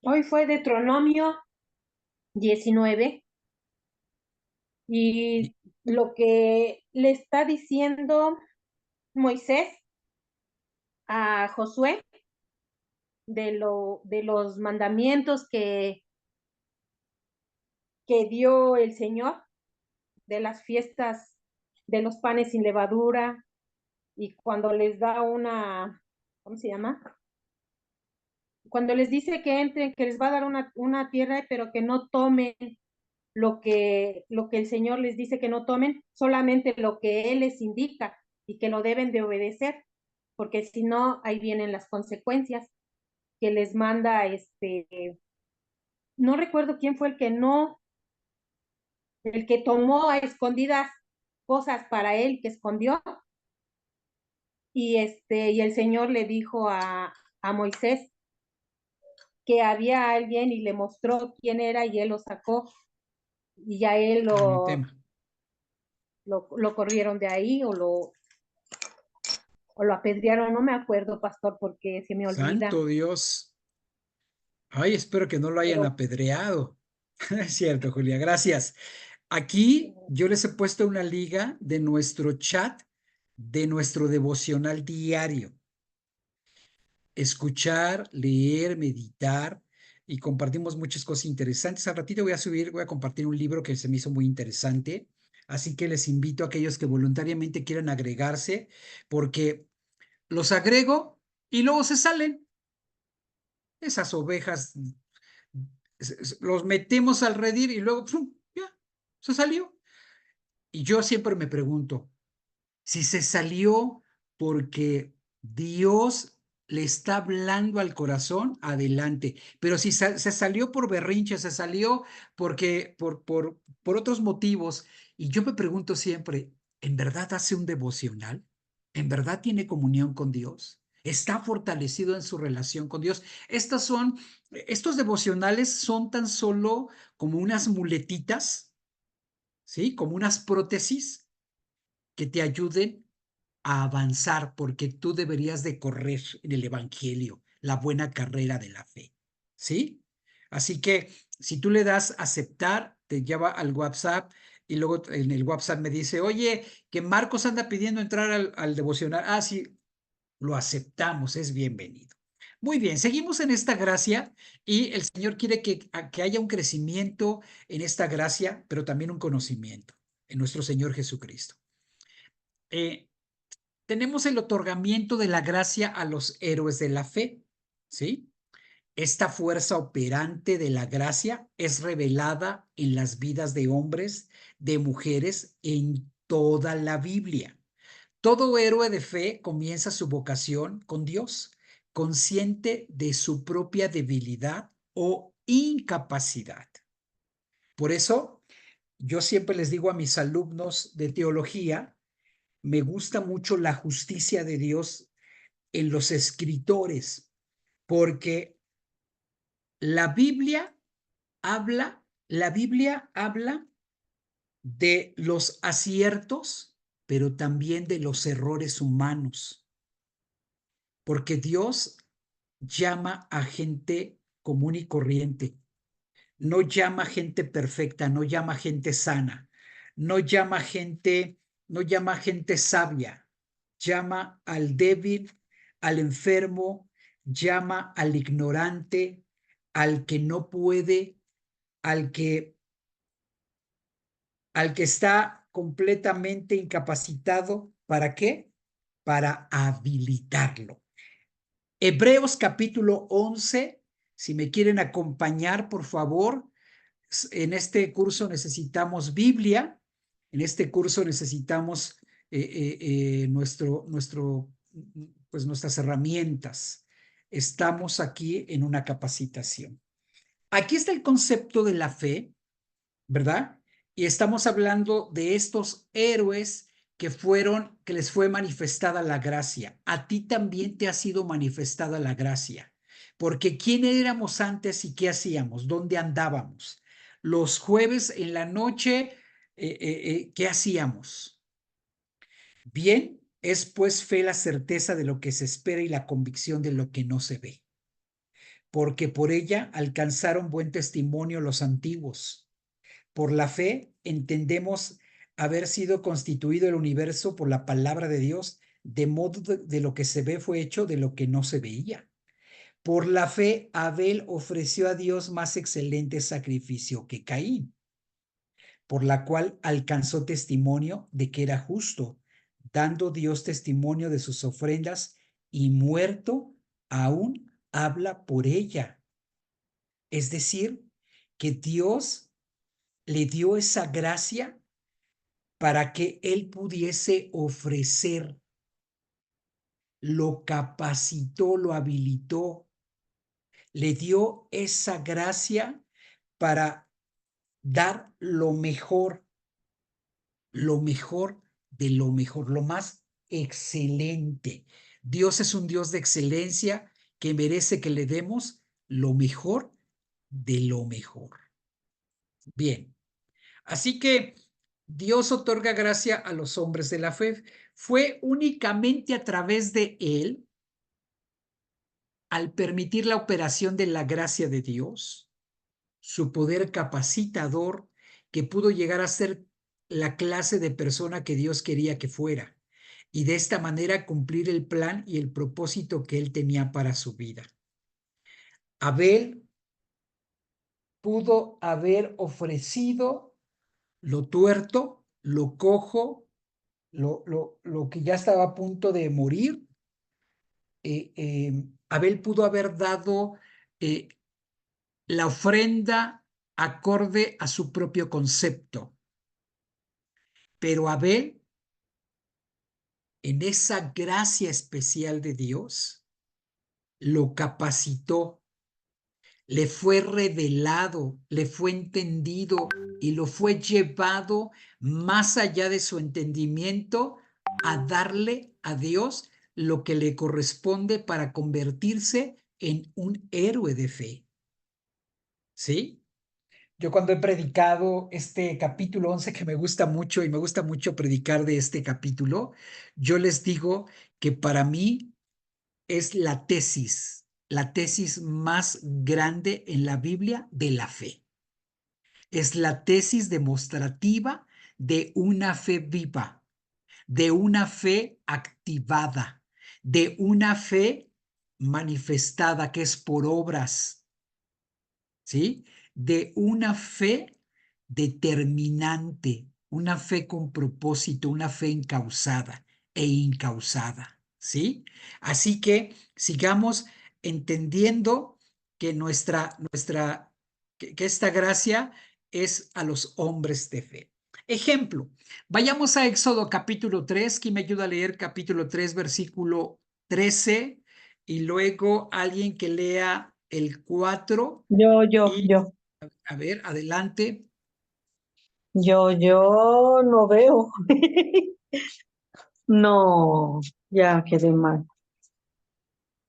Hoy fue Deuteronomio 19 y lo que le está diciendo Moisés a Josué de los mandamientos que dio el Señor, de las fiestas de los panes sin levadura, y cuando les da ¿cómo se llama? Cuando les dice que entren, que les va a dar una tierra, pero que no tomen lo que el Señor les dice que no tomen, solamente lo que Él les indica y que lo deben de obedecer, porque si no, ahí vienen las consecuencias que les manda no recuerdo quién fue el que no el que tomó a escondidas cosas para él que escondió. Y el Señor le dijo a Moisés que había alguien y le mostró quién era y él lo sacó. Y ya él lo corrieron de ahí o lo apedrearon, no me acuerdo, pastor, porque se me olvida. Santo Dios. Ay, espero que no lo hayan apedreado. Es cierto, Julia, gracias. Aquí yo les he puesto una liga de nuestro chat, de nuestro devocional diario. Escuchar, leer, meditar y compartimos muchas cosas interesantes. Al ratito voy a compartir un libro que se me hizo muy interesante. Así que les invito a aquellos que voluntariamente quieran agregarse, porque los agrego y luego se salen. Esas ovejas los metemos al redil y luego ¡pum! Ya, se salió. Y yo siempre me pregunto, si se salió porque Dios le está hablando al corazón, adelante. Pero si se salió por berrinche, se salió porque por otros motivos, y yo me pregunto siempre, ¿en verdad hace un devocional? ¿En verdad tiene comunión con Dios? ¿Está fortalecido en su relación con Dios? Estos devocionales son tan solo como unas muletitas, ¿sí? Como unas prótesis que te ayuden a avanzar, porque tú deberías de correr en el evangelio, la buena carrera de la fe, ¿sí? Así que si tú le das aceptar, te lleva al WhatsApp y luego en el WhatsApp me dice, oye, que Marcos anda pidiendo entrar al devocional. Ah, sí, lo aceptamos, es bienvenido. Muy bien, seguimos en esta gracia y el Señor quiere que haya un crecimiento en esta gracia, pero también un conocimiento en nuestro Señor Jesucristo. Tenemos el otorgamiento de la gracia a los héroes de la fe, ¿sí? Esta fuerza operante de la gracia es revelada en las vidas de hombres, de mujeres, en toda la Biblia. Todo héroe de fe comienza su vocación con Dios, consciente de su propia debilidad o incapacidad. Por eso, yo siempre les digo a mis alumnos de teología, me gusta mucho la justicia de Dios en los escritores, porque la Biblia la Biblia habla de los aciertos, pero también de los errores humanos, porque Dios llama a gente común y corriente, no llama gente perfecta, no llama gente sana, no llama gente sabia, llama al débil, al enfermo, llama al ignorante, al que no puede, al que está completamente incapacitado. ¿Para qué? Para habilitarlo. Hebreos capítulo 11, si me quieren acompañar, por favor. En este curso necesitamos Biblia, en este curso necesitamos pues nuestras herramientas. Estamos aquí en una capacitación. Aquí está el concepto de la fe, ¿verdad? Y estamos hablando de estos héroes que les fue manifestada la gracia. A ti también te ha sido manifestada la gracia. Porque ¿quién éramos antes y qué hacíamos? ¿Dónde andábamos? Los jueves en la noche, ¿qué hacíamos? Bien, es pues fe la certeza de lo que se espera y la convicción de lo que no se ve. Porque por ella alcanzaron buen testimonio los antiguos. Por la fe entendemos haber sido constituido el universo por la palabra de Dios, de modo de lo que se ve fue hecho de lo que no se veía. Por la fe Abel ofreció a Dios más excelente sacrificio que Caín, por la cual alcanzó testimonio de que era justo, dando Dios testimonio de sus ofrendas, y muerto aún habla por ella. Es decir, que Dios le dio esa gracia para que él pudiese ofrecer, lo capacitó, lo habilitó, le dio esa gracia para dar lo mejor de lo mejor, lo más excelente. Dios es un Dios de excelencia que merece que le demos lo mejor de lo mejor. Bien, así que Dios otorga gracia a los hombres de la fe. Fue únicamente a través de él, al permitir la operación de la gracia de Dios, su poder capacitador, que pudo llegar a ser la clase de persona que Dios quería que fuera, y de esta manera cumplir el plan y el propósito que él tenía para su vida. Abel pudo haber ofrecido lo tuerto, lo cojo, lo que ya estaba a punto de morir. Abel pudo haber dado la ofrenda acorde a su propio concepto. Pero Abel, en esa gracia especial de Dios, lo capacitó, le fue revelado, le fue entendido y lo fue llevado más allá de su entendimiento a darle a Dios lo que le corresponde para convertirse en un héroe de fe. ¿Sí? Yo cuando he predicado este capítulo 11, que me gusta mucho y me gusta mucho predicar de este capítulo, yo les digo que para mí es la tesis más grande en la Biblia de la fe. Es la tesis demostrativa de una fe viva, de una fe activada, de una fe manifestada que es por obras, ¿sí? De una fe determinante, una fe con propósito, una fe encauzada e incausada, ¿sí? Así que sigamos entendiendo que que esta gracia es a los hombres de fe. Ejemplo, vayamos a Éxodo capítulo 3, ¿quién me ayuda a leer capítulo 3, versículo 13? Y luego alguien que lea el 4. Yo. A ver, adelante. Yo no veo. No, ya quedé mal.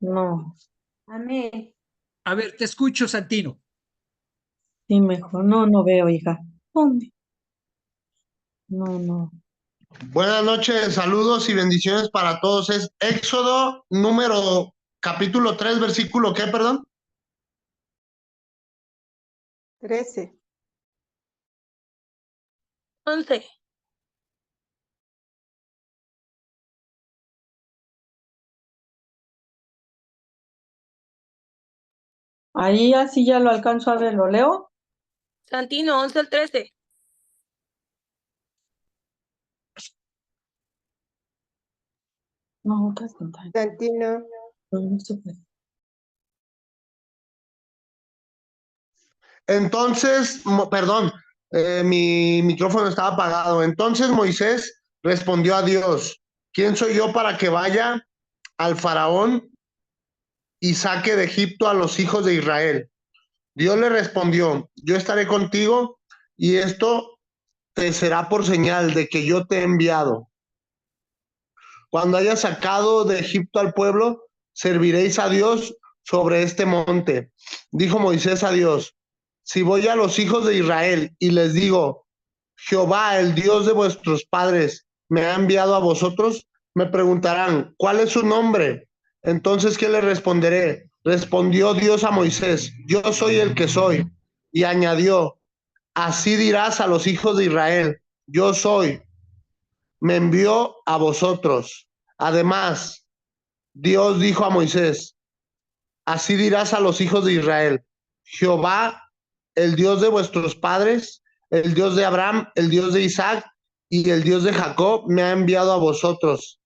No, Amén. A ver, te escucho, Santino. sí, mejor. No veo, hija. ¿Dónde? No. Buenas noches, saludos y bendiciones para todos. Es Éxodo capítulo 3, versículo, ¿qué, perdón? 13. 11. Ahí así ya lo alcanzo a ver, ¿lo leo? Santino, 11 al 13. No, ¿qué es contar? Santino. Entonces, perdón, mi micrófono estaba apagado. Entonces Moisés respondió a Dios: ¿quién soy yo para que vaya al faraón y saque de Egipto a los hijos de Israel? Dios le respondió: yo estaré contigo y esto te será por señal de que yo te he enviado. Cuando hayas sacado de Egipto al pueblo, serviréis a Dios sobre este monte. Dijo Moisés a Dios: si voy a los hijos de Israel y les digo: Jehová, el Dios de vuestros padres, me ha enviado a vosotros, me preguntarán: ¿cuál es su nombre? Entonces, ¿qué le responderé? Respondió Dios a Moisés: yo soy el que soy. Y añadió: así dirás a los hijos de Israel: yo soy, me envió a vosotros. Además, Dios dijo a Moisés: así dirás a los hijos de Israel: Jehová, el Dios de vuestros padres, el Dios de Abraham, el Dios de Isaac y el Dios de Jacob, me ha enviado a vosotros.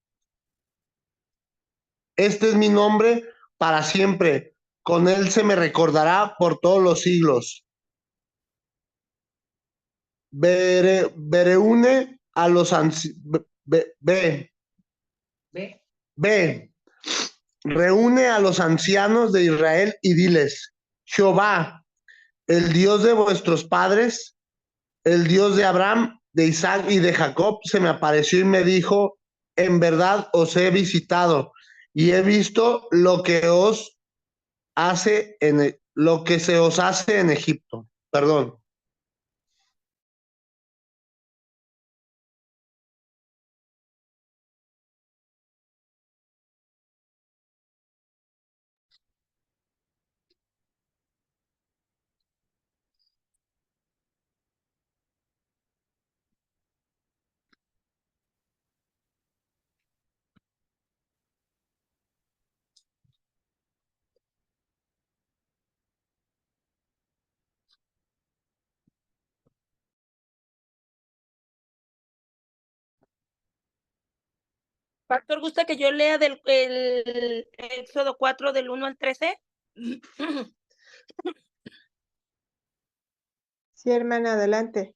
Este es mi nombre para siempre. Con él se me recordará por todos los siglos. Reúne a los reúne a los ancianos de Israel y diles: Jehová, el Dios de vuestros padres, el Dios de Abraham, de Isaac y de Jacob, se me apareció y me dijo, en verdad os he visitado y he visto lo que lo que se os hace en Egipto. Perdón. Pastor, ¿gusta que yo lea el Éxodo 4 del 1 al 13? Sí, hermana, adelante.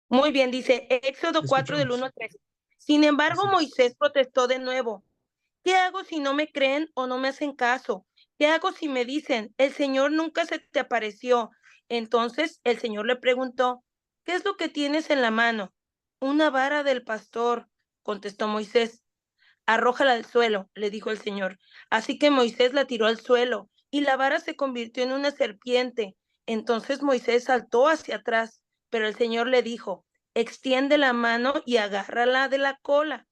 Muy bien, dice Éxodo 4 del 1 al 13. Sin embargo, Moisés protestó de nuevo. ¿Qué hago si no me creen o no me hacen caso? ¿Qué hago si me dicen, el Señor nunca se te apareció? Entonces el Señor le preguntó, ¿qué es lo que tienes en la mano? Una vara del pastor, contestó Moisés. Arrójala al suelo, le dijo el Señor. Así que Moisés la tiró al suelo y la vara se convirtió en una serpiente. Entonces Moisés saltó hacia atrás, pero el Señor le dijo, extiende la mano y agárrala de la cola.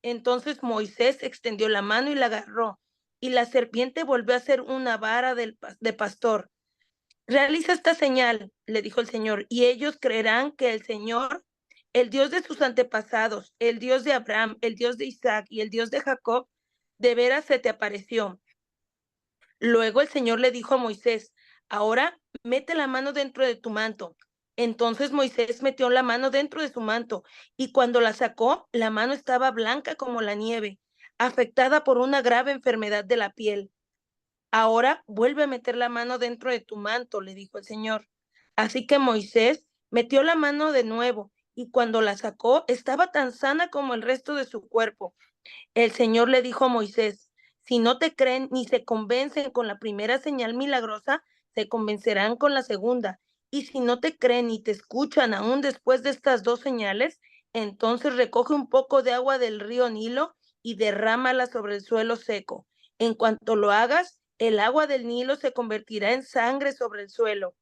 Entonces Moisés extendió la mano y la agarró, y la serpiente volvió a ser una vara de pastor. Realiza esta señal, le dijo el Señor, y ellos creerán que el Señor, el Dios de sus antepasados, el Dios de Abraham, el Dios de Isaac y el Dios de Jacob, de veras se te apareció. Luego el Señor le dijo a Moisés, ahora mete la mano dentro de tu manto. Entonces Moisés metió la mano dentro de su manto, y cuando la sacó, la mano estaba blanca como la nieve, afectada por una grave enfermedad de la piel. Ahora vuelve a meter la mano dentro de tu manto, le dijo el Señor. Así que Moisés metió la mano de nuevo, y cuando la sacó, estaba tan sana como el resto de su cuerpo. El Señor le dijo a Moisés, si no te creen ni se convencen con la primera señal milagrosa, se convencerán con la segunda. Y si no te creen ni te escuchan aún después de estas dos señales, entonces recoge un poco de agua del río Nilo y derrámala sobre el suelo seco. En cuanto lo hagas, el agua del Nilo se convertirá en sangre sobre el suelo.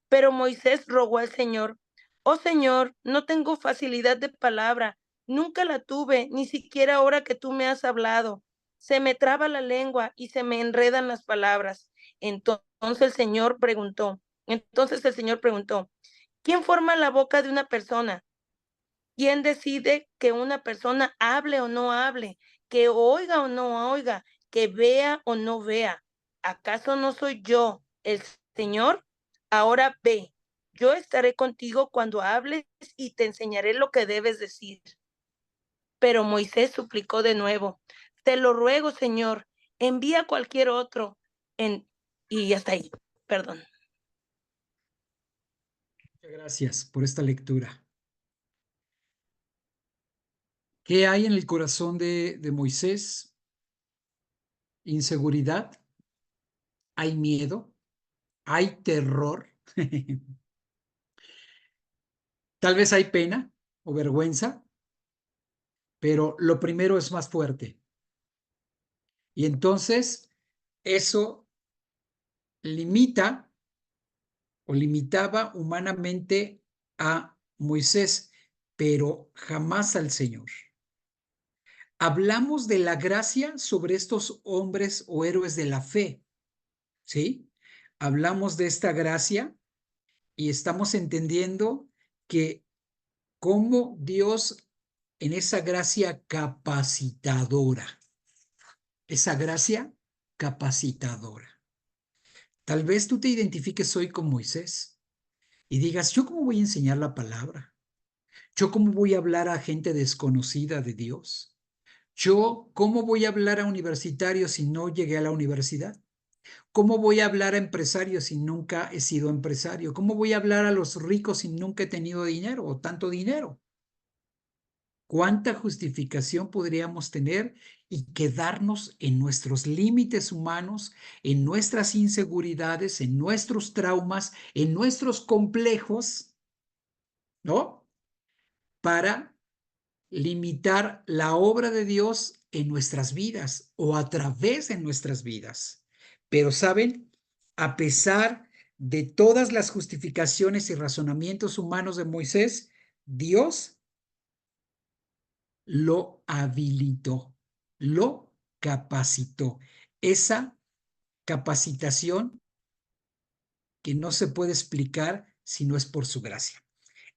Pero Moisés rogó al Señor, oh Señor, no tengo facilidad de palabra, nunca la tuve, ni siquiera ahora que tú me has hablado. Se me traba la lengua y se me enredan las palabras. Entonces el Señor preguntó, ¿quién forma la boca de una persona? ¿Quién decide que una persona hable o no hable, que oiga o no oiga, que vea o no vea? ¿Acaso no soy yo, el Señor? Ahora ve, yo estaré contigo cuando hables y te enseñaré lo que debes decir. Pero Moisés suplicó de nuevo, te lo ruego, Señor, envía a cualquier otro. Y hasta ahí, perdón. Muchas gracias por esta lectura. ¿Qué hay en el corazón de Moisés? Inseguridad, hay miedo, hay terror, tal vez hay pena o vergüenza, pero lo primero es más fuerte. Y entonces eso limita o limitaba humanamente a Moisés, pero jamás al Señor. Hablamos de la gracia sobre estos hombres o héroes de la fe, ¿sí? Hablamos de esta gracia y estamos entendiendo que cómo Dios en esa gracia capacitadora, tal vez tú te identifiques hoy con Moisés y digas, ¿yo cómo voy a enseñar la palabra? ¿Yo cómo voy a hablar a gente desconocida de Dios? ¿Yo cómo voy a hablar a universitarios si no llegué a la universidad? ¿Cómo voy a hablar a empresarios si nunca he sido empresario? ¿Cómo voy a hablar a los ricos si nunca he tenido dinero o tanto dinero? ¿Cuánta justificación podríamos tener y quedarnos en nuestros límites humanos, en nuestras inseguridades, en nuestros traumas, en nuestros complejos, ¿no? Para limitar la obra de Dios en nuestras vidas o a través de nuestras vidas. Pero, ¿saben? A pesar de todas las justificaciones y razonamientos humanos de Moisés, Dios lo habilitó, lo capacitó. Esa capacitación que no se puede explicar si no es por su gracia.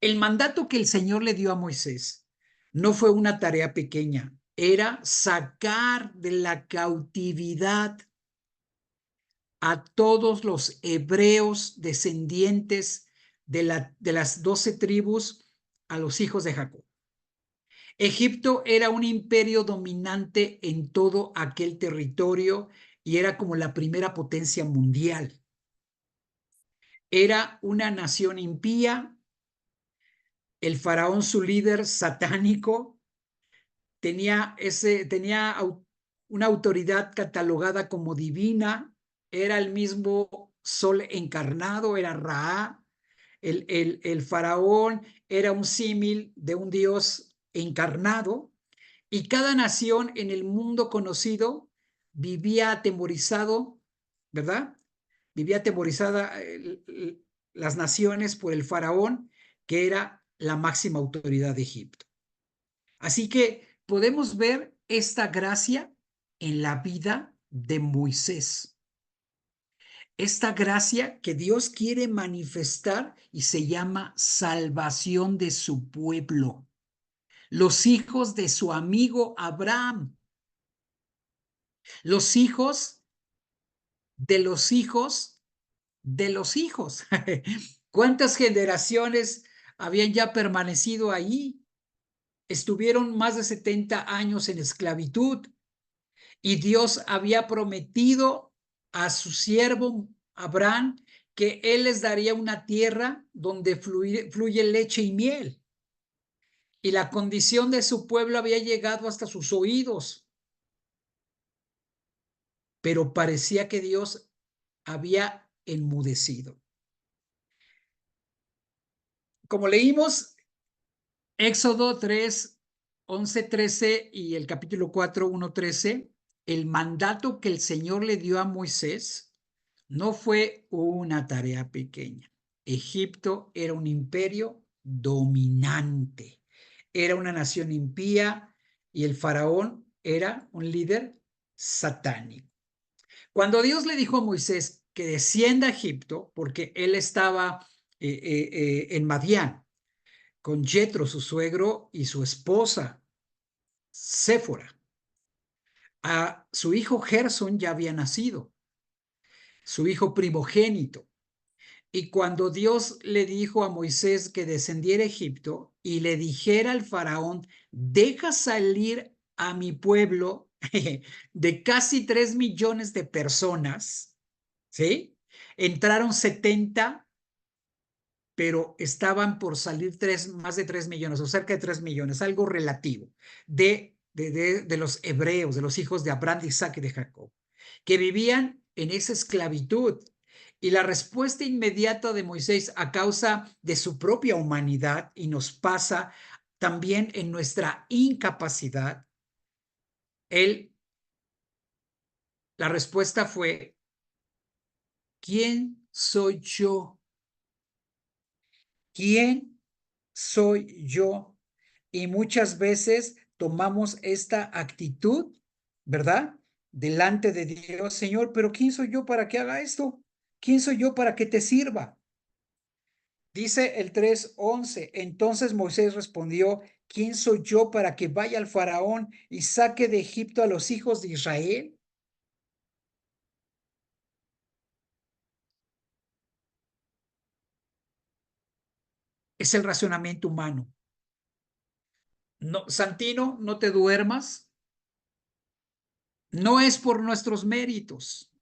El mandato que el Señor le dio a Moisés no fue una tarea pequeña, era sacar de la cautividad a todos los hebreos descendientes de las 12 tribus, a los hijos de Jacob. Egipto era un imperio dominante en todo aquel territorio y era como la primera potencia mundial. Era una nación impía. El faraón, su líder satánico, tenía una autoridad catalogada como divina, era el mismo sol encarnado, era Ra. El faraón era un símil de un dios encarnado, y cada nación en el mundo conocido vivía atemorizado, ¿verdad? Vivía atemorizada las naciones por el faraón, que era la máxima autoridad de Egipto. Así que podemos ver esta gracia en la vida de Moisés. Esta gracia que Dios quiere manifestar y se llama salvación de su pueblo, los hijos de su amigo Abraham, los hijos de los hijos de los hijos. ¿Cuántas generaciones habían ya permanecido ahí? Estuvieron más de 70 años en esclavitud y Dios había prometido a su siervo Abraham que él les daría una tierra donde fluye leche y miel. Y la condición de su pueblo había llegado hasta sus oídos. Pero parecía que Dios había enmudecido. Como leímos Éxodo 3, 11, 13 y el capítulo 4, 1, 13, el mandato que el Señor le dio a Moisés no fue una tarea pequeña. Egipto era un imperio dominante, era una nación impía y el faraón era un líder satánico. Cuando Dios le dijo a Moisés que descienda a Egipto, porque él estaba en Madián, con Jetro, su suegro, y su esposa, Séfora. A su hijo Gersón ya había nacido, su hijo primogénito. Y cuando Dios le dijo a Moisés que descendiera a Egipto y le dijera al faraón, deja salir a mi pueblo de casi 3 millones de personas, ¿sí? Entraron 70, pero estaban por salir más de 3 millones o cerca de 3 millones, algo relativo, de los hebreos, de los hijos de Abraham, de Isaac y de Jacob, que vivían en esa esclavitud. Y la respuesta inmediata de Moisés, a causa de su propia humanidad, y nos pasa también en nuestra incapacidad, la respuesta fue, ¿quién soy yo? ¿Quién soy yo? Y muchas veces tomamos esta actitud, ¿verdad? Delante de Dios, Señor, pero ¿quién soy yo para que haga esto? ¿Quién soy yo para que te sirva? Dice el 3:11, entonces Moisés respondió, ¿quién soy yo para que vaya al faraón y saque de Egipto a los hijos de Israel? Es el razonamiento humano. No, Santino, no te duermas. No es por nuestros méritos.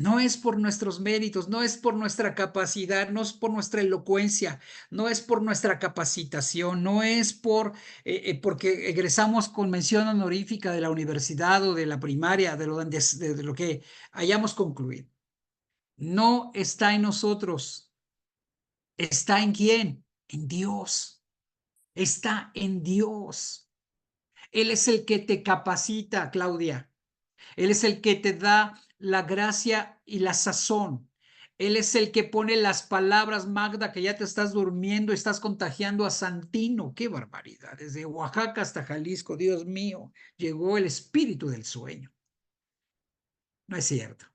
No es por nuestros méritos, no es por nuestra capacidad, no es por nuestra elocuencia, no es por nuestra capacitación, no es porque egresamos con mención honorífica de la universidad o de la primaria, de lo que hayamos concluido. No está en nosotros. ¿Está en quién? En Dios. Está en Dios. Él es el que te capacita, Claudia. Él es el que te da la gracia y la sazón. Él es el que pone las palabras, Magda, que ya te estás durmiendo, estás contagiando a Santino. ¡Qué barbaridad! Desde Oaxaca hasta Jalisco, Dios mío, llegó el espíritu del sueño. No es cierto.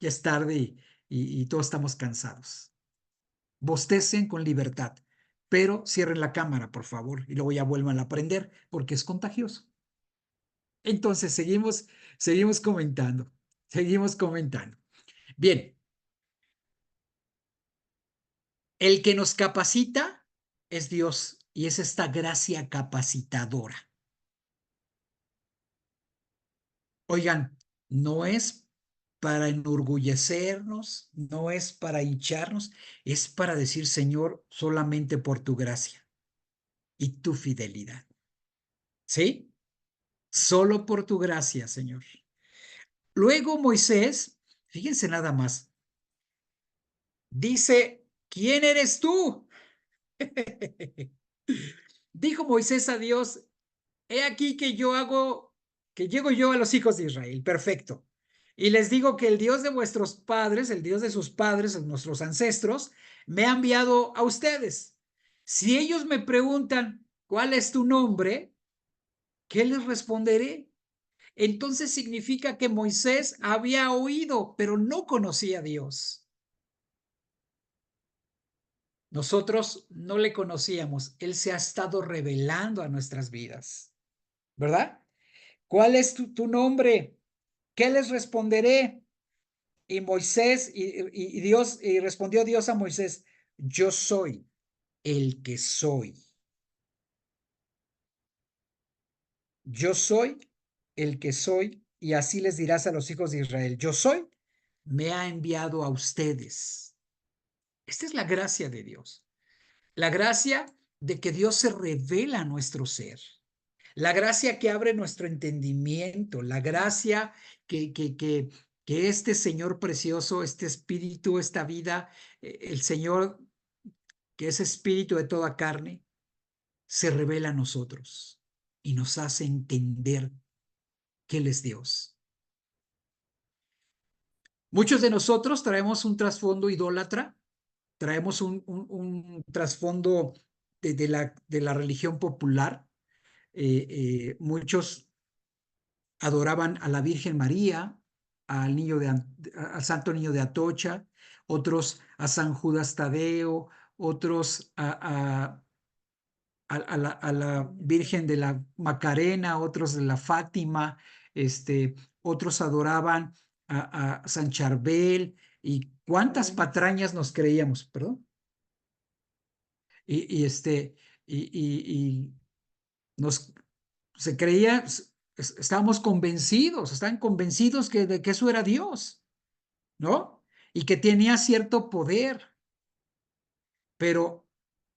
Ya es tarde y todos estamos cansados. Bostecen con libertad, pero cierren la cámara, por favor, y luego ya vuelvan a aprender, porque es contagioso. Entonces, seguimos comentando. Bien, el que nos capacita es Dios y es esta gracia capacitadora. Oigan, no es para enorgullecernos, no es para hincharnos, es para decir, Señor, solamente por tu gracia y tu fidelidad. ¿Sí? Solo por tu gracia, Señor. Luego Moisés, fíjense nada más, dice, ¿quién eres tú? Dijo Moisés a Dios, he aquí que llego yo a los hijos de Israel, perfecto. Y les digo que el Dios de vuestros padres, el Dios de sus padres, nuestros ancestros, me ha enviado a ustedes. Si ellos me preguntan, ¿cuál es tu nombre? ¿Qué les responderé? Entonces significa que Moisés había oído, pero no conocía a Dios. Nosotros no le conocíamos. Él se ha estado revelando a nuestras vidas, ¿verdad? ¿Cuál es tu nombre? ¿Qué les responderé? Y Moisés y Dios, y respondió Dios a Moisés, yo soy el que soy. Yo soy el que soy, y así les dirás a los hijos de Israel, yo soy, me ha enviado a ustedes. Esta es la gracia de Dios. La gracia de que Dios se revela a nuestro ser. La gracia que abre nuestro entendimiento. La gracia que este Señor precioso, este espíritu, esta vida, el Señor que es espíritu de toda carne, se revela a nosotros y nos hace entender que Él es Dios. Muchos de nosotros traemos un trasfondo idólatra, traemos un trasfondo de la religión popular. Muchos adoraban a la Virgen María, al Santo Niño de Atocha, otros a San Judas Tadeo, otros a la Virgen de la Macarena, otros de la Fátima, otros adoraban a San Charbel, y cuántas patrañas nos creíamos, perdón. Y se creía, estábamos convencidos, estaban convencidos de que eso era Dios, ¿no? Y que tenía cierto poder. Pero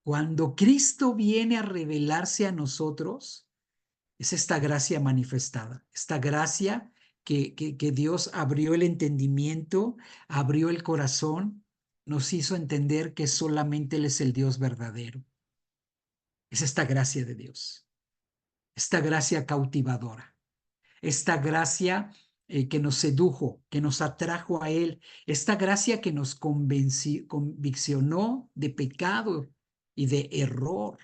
cuando Cristo viene a revelarse a nosotros, es esta gracia manifestada, esta gracia que Dios abrió el entendimiento, abrió el corazón, nos hizo entender que solamente Él es el Dios verdadero. Es esta gracia de Dios, esta gracia cautivadora, esta gracia que nos sedujo, que nos atrajo a Él, esta gracia que nos conviccionó de pecado y de error.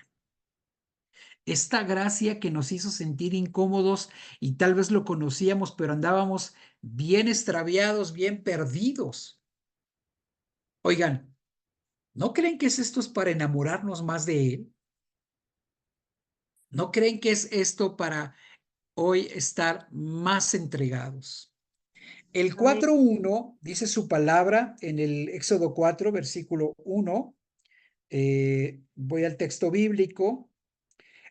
Esta gracia que nos hizo sentir incómodos y tal vez lo conocíamos, pero andábamos bien extraviados, bien perdidos. Oigan, ¿no creen que esto es para enamorarnos más de Él? ¿No creen que es esto para hoy estar más entregados? El 4:1 dice su palabra en el Éxodo 4, versículo 1. Voy al texto bíblico.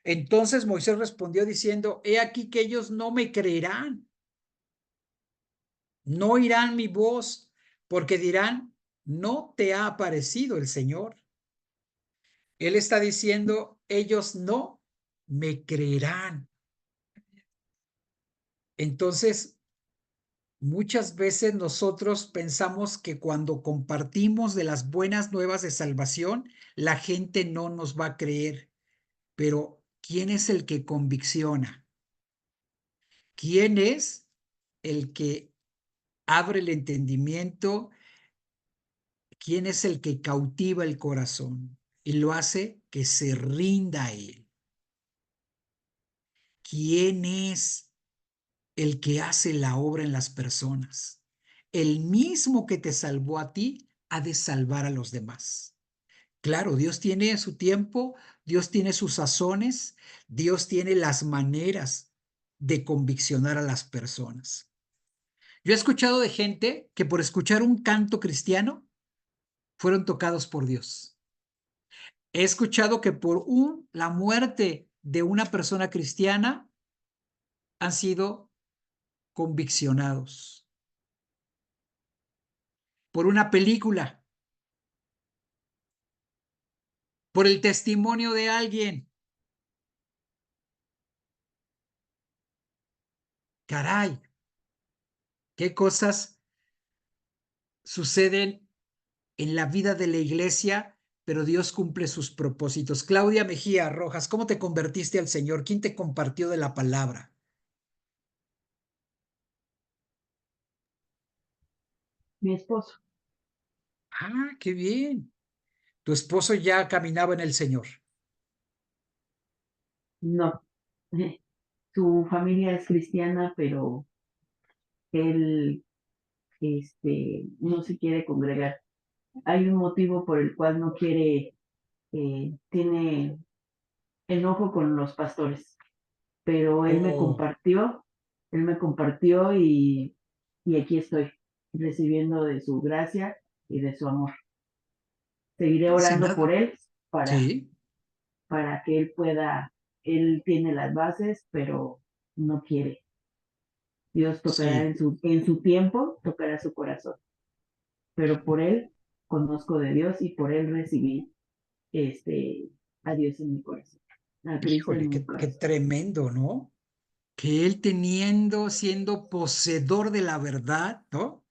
Entonces Moisés respondió diciendo, he aquí que ellos no me creerán. No oirán mi voz, porque dirán, no te ha aparecido el Señor. Él está diciendo, ellos no me creerán. Entonces, muchas veces nosotros pensamos que cuando compartimos de las buenas nuevas de salvación, la gente no nos va a creer. Pero, ¿quién es el que convicciona? ¿Quién es el que abre el entendimiento? ¿Quién es el que cautiva el corazón y lo hace que se rinda a él? ¿Quién es el que hace la obra en las personas? El mismo que te salvó a ti ha de salvar a los demás. Claro, Dios tiene su tiempo, Dios tiene sus sazones, Dios tiene las maneras de conviccionar a las personas. Yo he escuchado de gente que por escuchar un canto cristiano fueron tocados por Dios. He escuchado que por la muerte de una persona cristiana han sido conviccionados. Por una película, por el testimonio de alguien. Caray, qué cosas suceden en la vida de la iglesia, pero Dios cumple sus propósitos. Claudia Mejía Rojas, ¿cómo te convertiste al Señor? ¿Quién te compartió de la palabra? Mi esposo. Ah, qué bien. Tu esposo ya caminaba en el Señor. No. Su familia es cristiana, pero él no se quiere congregar. Hay un motivo por el cual no quiere, tiene enojo con los pastores, pero él me compartió y aquí estoy, recibiendo de su gracia y de su amor. Seguiré Sin orando nada. por él Sí, para que él pueda, él tiene las bases, pero no quiere. Dios tocará sí. en su tiempo, tocará su corazón. Pero por él conozco de Dios y por él recibí a Dios en mi corazón, a Cristo Híjole, en mi qué corazón. tremendo, ¿no? Que él siendo poseedor de la verdad, ¿no?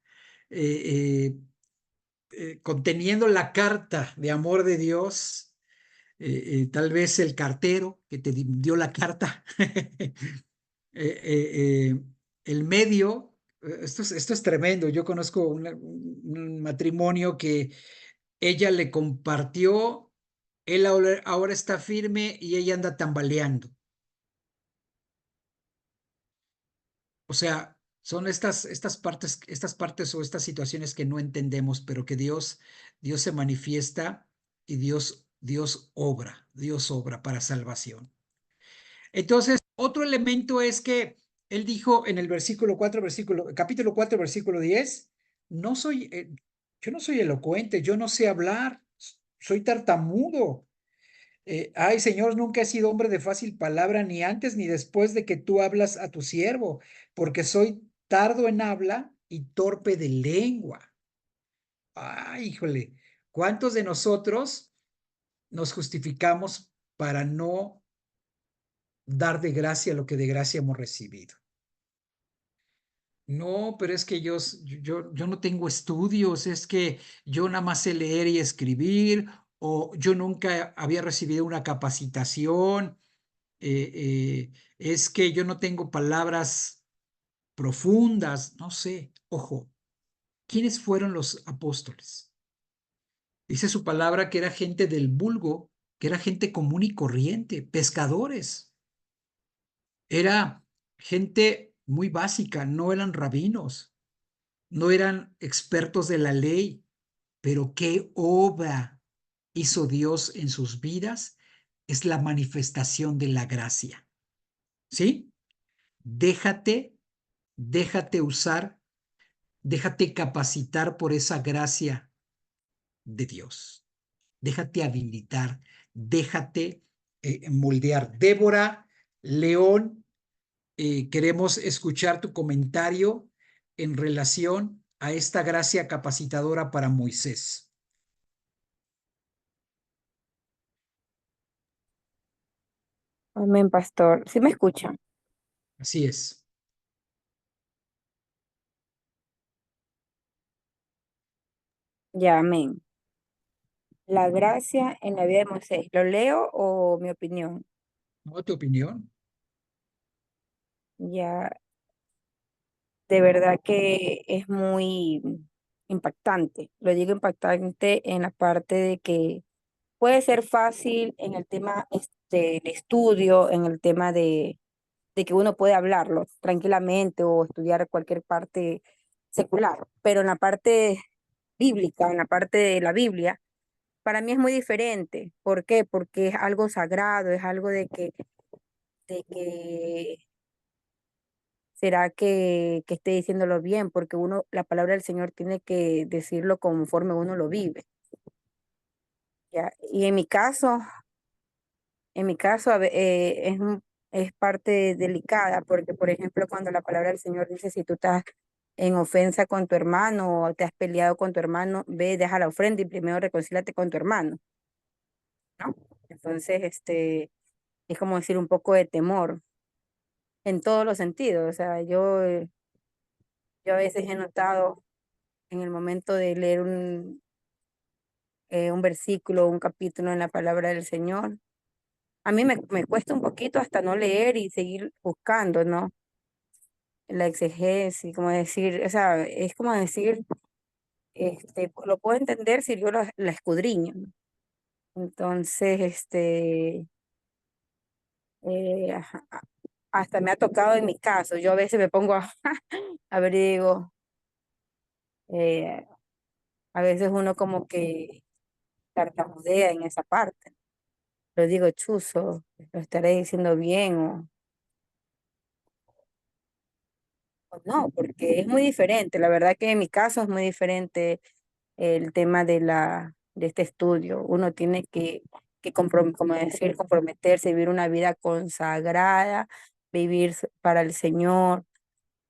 Conteniendo la carta de amor de Dios, tal vez el cartero que te dio la carta, el medio, esto es tremendo. Yo conozco un matrimonio que ella le compartió, él ahora está firme y ella anda tambaleando. O sea, son estas partes o estas situaciones que no entendemos, pero que Dios se manifiesta y Dios obra para salvación. Entonces, otro elemento es que él dijo en el capítulo 4, versículo 10, yo no soy elocuente, yo no sé hablar, soy tartamudo. Ay, Señor, nunca he sido hombre de fácil palabra, ni antes ni después de que tú hablas a tu siervo, porque soy tardo en habla y torpe de lengua. Ay, híjole, ¿cuántos de nosotros nos justificamos para no dar de gracia lo que de gracia hemos recibido? No, pero es que yo no tengo estudios, es que yo nada más sé leer y escribir, o yo nunca había recibido una capacitación. Es que yo no tengo palabras profundas, no sé. Ojo, ¿quiénes fueron los apóstoles? Dice su palabra que era gente del vulgo, que era gente común y corriente, pescadores. Era gente muy básica, no eran rabinos, no eran expertos de la ley, pero qué obra hizo Dios en sus vidas es la manifestación de la gracia. ¿Sí? Déjate usar, déjate capacitar por esa gracia de Dios. Déjate habilitar, déjate moldear. Débora León, queremos escuchar tu comentario. en relación a esta gracia capacitadora para Moisés? Amén, pastor. ¿Sí me escuchan? Así es. Ya, amén. La gracia en la vida de Moisés. ¿Lo leo o mi opinión? ¿No tu opinión? Ya, de verdad que es muy impactante. Lo digo impactante en la parte de que puede ser fácil en el tema de estudio, en el tema de que uno puede hablarlo tranquilamente o estudiar cualquier parte secular, pero en la parte bíblica, en la parte de la Biblia, para mí es muy diferente. ¿Por qué? Porque es algo sagrado, es algo de que será que esté diciéndolo bien, porque uno, la palabra del Señor tiene que decirlo conforme uno lo vive. ¿Ya? Y en mi caso es parte delicada, porque por ejemplo, cuando la palabra del Señor dice, si tú estás en ofensa con tu hermano o te has peleado con tu hermano, ve, deja la ofrenda y primero reconcílate con tu hermano, ¿no? Entonces, es como decir un poco de temor en todos los sentidos. O sea, yo a veces he notado en el momento de leer un versículo, un capítulo en la palabra del Señor, a mí me cuesta un poquito hasta no leer y seguir buscando, ¿no? La exegesis, como decir, o sea, es como decir, lo puedo entender si yo la escudriño, ¿no? Entonces, ajá, hasta me ha tocado en mi caso, yo a veces me pongo a ver y digo, eh, a veces uno como que tartamudea en esa parte. Lo digo chuzo, lo estaré diciendo bien o no, porque es muy diferente. La verdad que en mi caso es muy diferente el tema de este estudio. Uno tiene como decir, comprometerse, vivir una vida consagrada, vivir para el Señor,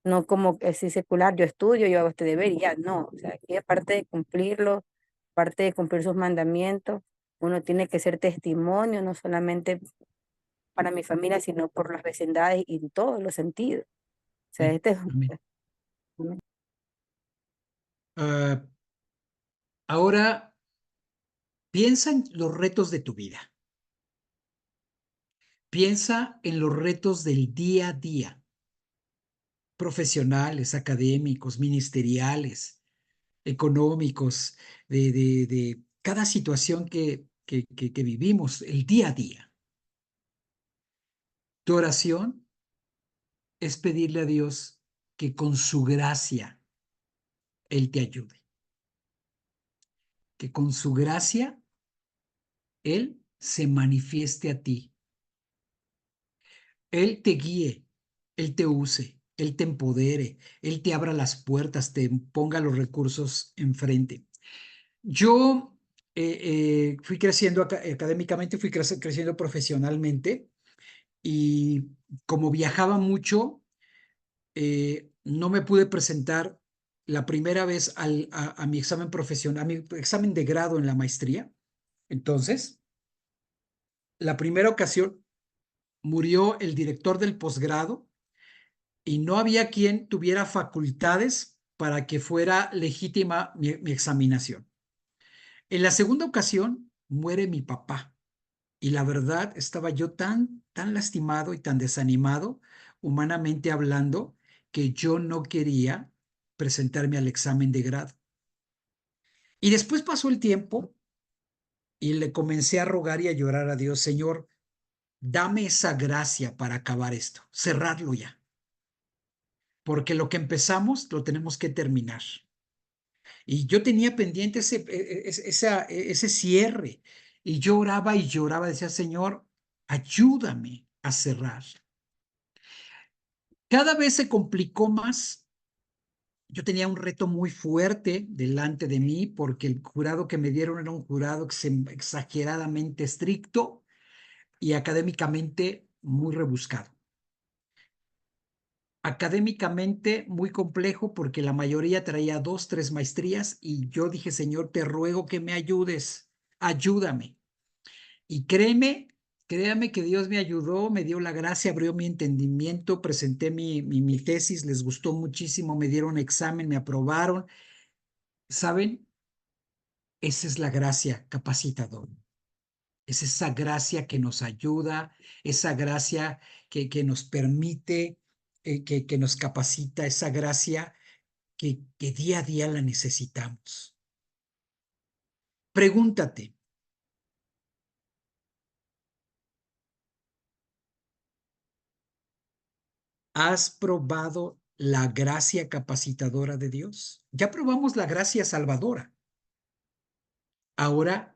no como que así secular, yo estudio, yo hago este deber y ya, no. O sea, aquí aparte de cumplirlo, aparte de cumplir sus mandamientos, uno tiene que ser testimonio, no solamente para mi familia, sino por las vecindades y en todos los sentidos. O sea, Sí, amén. Ah, ahora, piensa en los retos de tu vida. Piensa en los retos del día a día, profesionales, académicos, ministeriales, económicos, de cada situación que vivimos, el día a día. Tu oración es pedirle a Dios que con su gracia Él te ayude, que con su gracia Él se manifieste a ti, Él te guíe, Él te use, Él te empodere, Él te abra las puertas, te ponga los recursos enfrente. Yo fui creciendo académicamente, fui creciendo profesionalmente y como viajaba mucho, no me pude presentar la primera vez a mi examen profesional, a mi examen de grado en la maestría. Entonces, la primera ocasión murió el director del posgrado y no había quien tuviera facultades para que fuera legítima mi examinación. En la segunda ocasión muere mi papá y la verdad estaba yo tan lastimado y tan desanimado, humanamente hablando, que yo no quería presentarme al examen de grado. Y después pasó el tiempo y le comencé a rogar y a llorar a Dios, Señor, dame esa gracia para acabar esto, cerrarlo ya, porque lo que empezamos lo tenemos que terminar. Y yo tenía pendiente ese cierre y lloraba, decía, Señor, ayúdame a cerrar. Cada vez se complicó más. Yo tenía un reto muy fuerte delante de mí porque el jurado que me dieron era un jurado exageradamente estricto y académicamente muy rebuscado. académicamente muy complejo porque la mayoría traía 2, 3 maestrías y yo dije, Señor, te ruego que me ayudes, ayúdame. Y créame que Dios me ayudó, me dio la gracia, abrió mi entendimiento, presenté mi tesis, les gustó muchísimo, me dieron examen, me aprobaron. ¿Saben? Esa es la gracia capacitadora. Es esa gracia que nos ayuda, esa gracia que nos permite, que nos capacita, esa gracia que día a día la necesitamos. Pregúntate, ¿has probado la gracia capacitadora de Dios? Ya probamos la gracia salvadora. Ahora,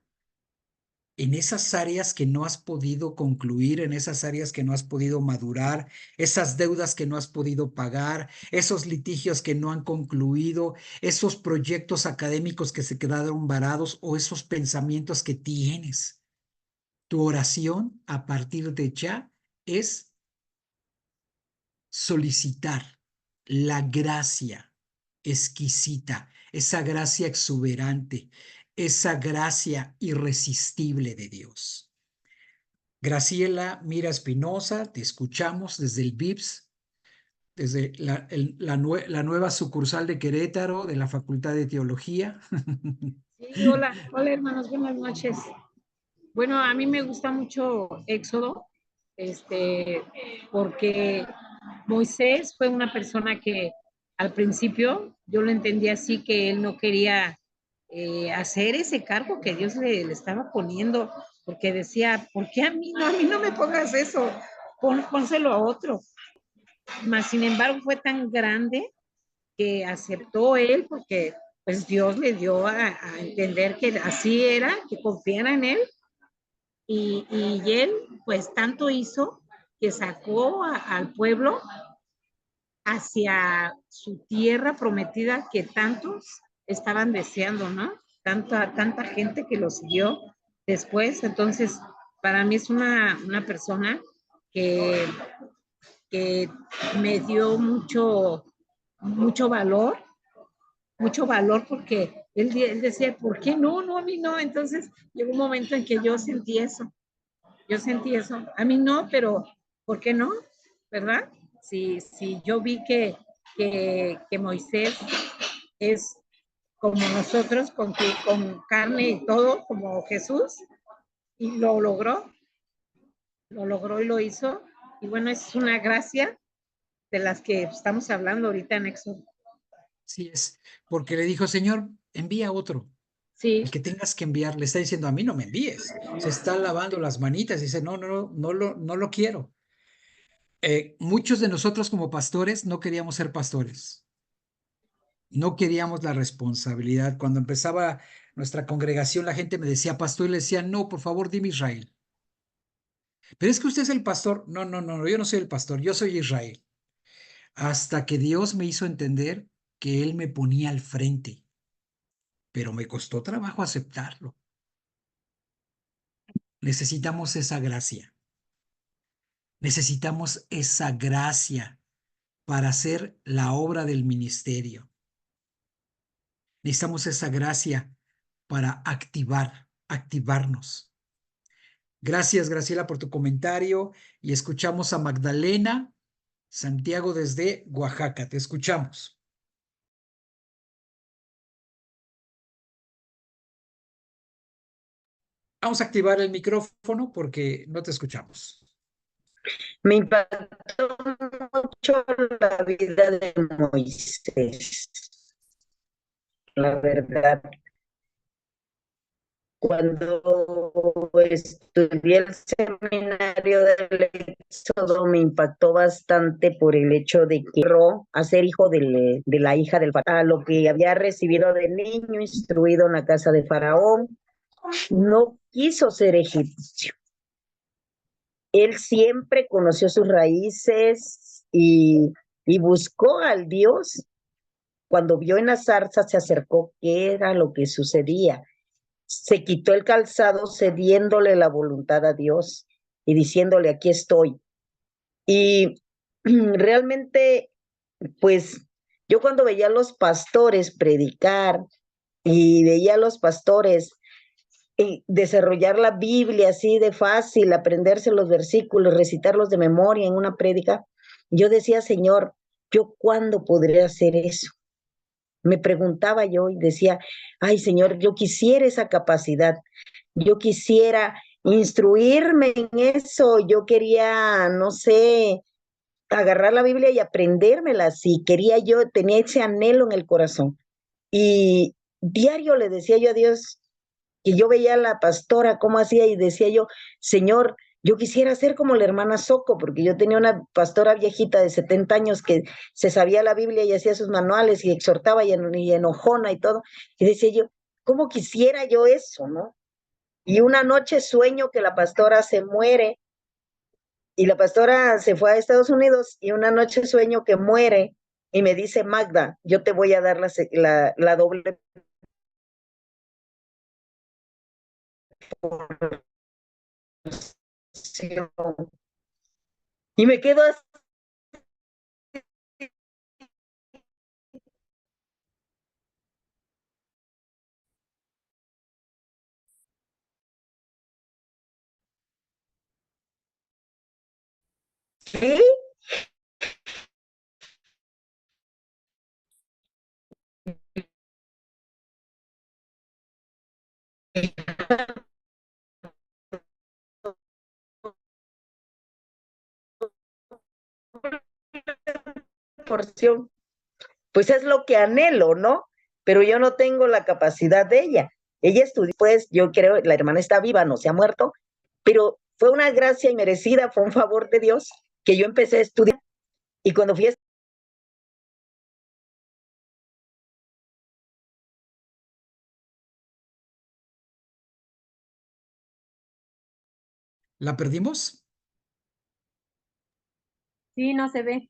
en esas áreas que no has podido concluir, en esas áreas que no has podido madurar, esas deudas que no has podido pagar, esos litigios que no han concluido, esos proyectos académicos que se quedaron varados o esos pensamientos que tienes. Tu oración a partir de ya es solicitar la gracia exquisita, esa gracia exuberante, esa gracia irresistible de Dios. Graciela Mira Espinosa, te escuchamos desde el VIPS, desde la nueva sucursal de Querétaro, de la Facultad de Teología. Sí, hola hermanos, buenas noches. Bueno, a mí me gusta mucho Éxodo, porque Moisés fue una persona que al principio yo lo entendí así, que él no quería hacer ese cargo que Dios le estaba poniendo, porque decía, ¿por qué a mí no me pongas eso? Pónselo a otro. Mas, sin embargo, fue tan grande que aceptó él, porque pues Dios le dio a entender que así era, que confiara en él, y él pues tanto hizo que sacó al pueblo hacia su tierra prometida que tantos estaban deseando, ¿no? Tanta gente que lo siguió después. Entonces, para mí es una persona que me dio mucho valor porque él decía, ¿por qué no? No, a mí no. Entonces llegó un momento en que yo sentí eso. A mí no, pero ¿por qué no? ¿Verdad? Si yo vi que Moisés es como nosotros, con carne y todo, como Jesús, y lo logró y lo hizo. Y bueno, es una gracia de las que estamos hablando ahorita en Éxodo. Sí es, porque le dijo, Señor, envía otro. Sí. El que tengas que enviar, le está diciendo, a mí no me envíes. Se está lavando las manitas y dice, no lo quiero. Muchos de nosotros como pastores no queríamos ser pastores. No queríamos la responsabilidad. Cuando empezaba nuestra congregación, la gente me decía, pastor, y le decía, no, por favor, dime Israel. Pero es que usted es el pastor. No, yo no soy el pastor, yo soy Israel. Hasta que Dios me hizo entender que Él me ponía al frente. Pero me costó trabajo aceptarlo. Necesitamos esa gracia. Necesitamos esa gracia para hacer la obra del ministerio. Necesitamos esa gracia para activarnos. Gracias, Graciela, por tu comentario. Y escuchamos a Magdalena Santiago desde Oaxaca. Te escuchamos. Vamos a activar el micrófono porque no te escuchamos. Me impactó mucho la vida de Moisés. La verdad, cuando estudié el seminario del Éxodo me impactó bastante por el hecho de que a ser hijo de la hija del faraón, lo que había recibido de niño, instruido en la casa de Faraón, no quiso ser egipcio. Él siempre conoció sus raíces y buscó al Dios. Cuando vio en la zarza se acercó qué era lo que sucedía. Se quitó el calzado cediéndole la voluntad a Dios y diciéndole, aquí estoy. Y realmente pues yo cuando veía a los pastores predicar y veía a los pastores desarrollar la Biblia así de fácil, aprenderse los versículos, recitarlos de memoria en una prédica, yo decía, Señor, ¿yo cuándo podré hacer eso? Me preguntaba yo y decía, ay, Señor, yo quisiera esa capacidad, yo quisiera instruirme en eso, yo quería, no sé, agarrar la Biblia y aprendérmela, si quería yo, tenía ese anhelo en el corazón. Y diario le decía yo a Dios, que yo veía a la pastora cómo hacía y decía yo, Señor, yo quisiera ser como la hermana Soco, porque yo tenía una pastora viejita de 70 años que se sabía la Biblia y hacía sus manuales y exhortaba y enojona y todo. Y decía yo, ¿cómo quisiera yo eso, no? Y una noche sueño que la pastora se muere y la pastora se fue a Estados Unidos y una noche sueño que muere y me dice, Magda, yo te voy a dar la doble porción. Y me quedo así. ¿Sí? Porción, pues es lo que anhelo, ¿no? Pero yo no tengo la capacidad de ella. Ella estudió, pues yo creo, la hermana está viva, no se ha muerto, pero fue una gracia inmerecida, fue un favor de Dios que yo empecé a estudiar y cuando fui a ¿La perdimos? Sí, no se ve.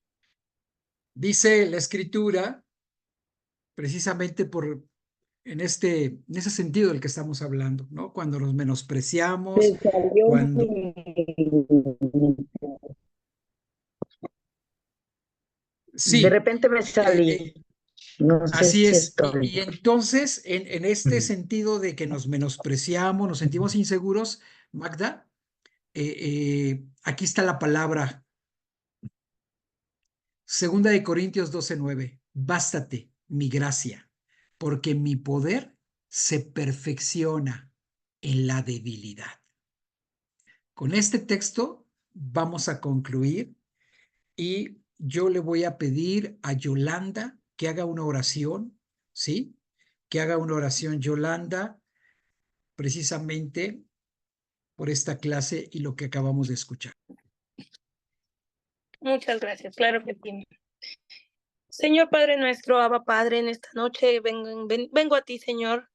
Dice la escritura, precisamente en ese sentido del que estamos hablando, ¿no? Cuando nos menospreciamos, me salió cuando... de Sí, repente me salí, no sé así si es. estoy. Y entonces, en este sentido de que nos menospreciamos, nos sentimos inseguros, Magda, aquí está la palabra, 2 Corintios 12:9, bástate mi gracia, porque mi poder se perfecciona en la debilidad. Con este texto vamos a concluir y yo le voy a pedir a Yolanda que haga una oración, ¿sí? Que haga una oración, Yolanda, precisamente por esta clase y lo que acabamos de escuchar. Muchas gracias, claro que sí. Señor Padre nuestro, Abba Padre, en esta noche vengo a ti, Señor,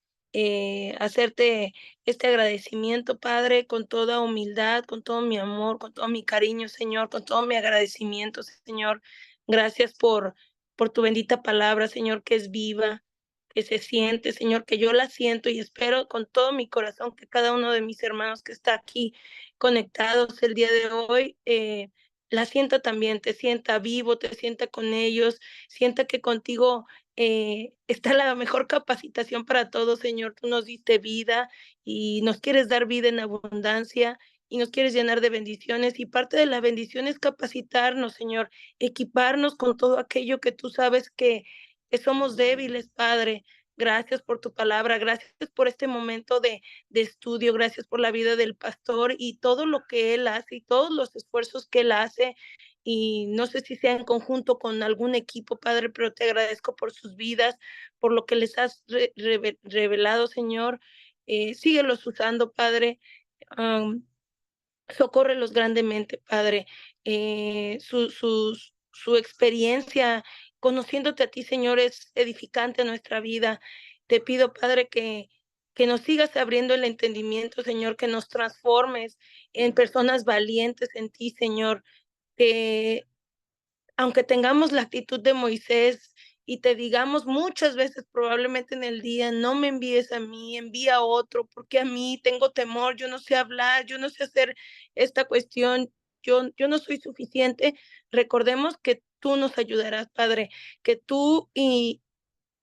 hacerte este agradecimiento, Padre, con toda humildad, con todo mi amor, con todo mi cariño, Señor, con todo mi agradecimiento, Señor. Gracias por tu bendita palabra, Señor, que es viva, que se siente, Señor, que yo la siento y espero con todo mi corazón que cada uno de mis hermanos que está aquí conectados el día de hoy, la sienta también, te sienta vivo, te sienta con ellos, sienta que contigo está la mejor capacitación para todos, Señor. Tú nos diste vida y nos quieres dar vida en abundancia y nos quieres llenar de bendiciones. Y parte de la bendición es capacitarnos, Señor, equiparnos con todo aquello que tú sabes que somos débiles, Padre. Gracias por tu palabra, gracias por este momento de estudio, gracias por la vida del pastor y todo lo que él hace y todos los esfuerzos que él hace y no sé si sea en conjunto con algún equipo, Padre, pero te agradezco por sus vidas, por lo que les has revelado, Señor. Síguelos usando, Padre. Um, Socórrelos grandemente, Padre. Su experiencia conociéndote a ti, Señor, es edificante a nuestra vida. Te pido, Padre, que nos sigas abriendo el entendimiento, Señor, que nos transformes en personas valientes en ti, Señor, que aunque tengamos la actitud de Moisés y te digamos muchas veces probablemente en el día, no me envíes a mí, envía a otro, porque a mí tengo temor, yo no sé hablar, yo no sé hacer esta cuestión, yo no soy suficiente. Recordemos que tú nos ayudarás, Padre, que tú y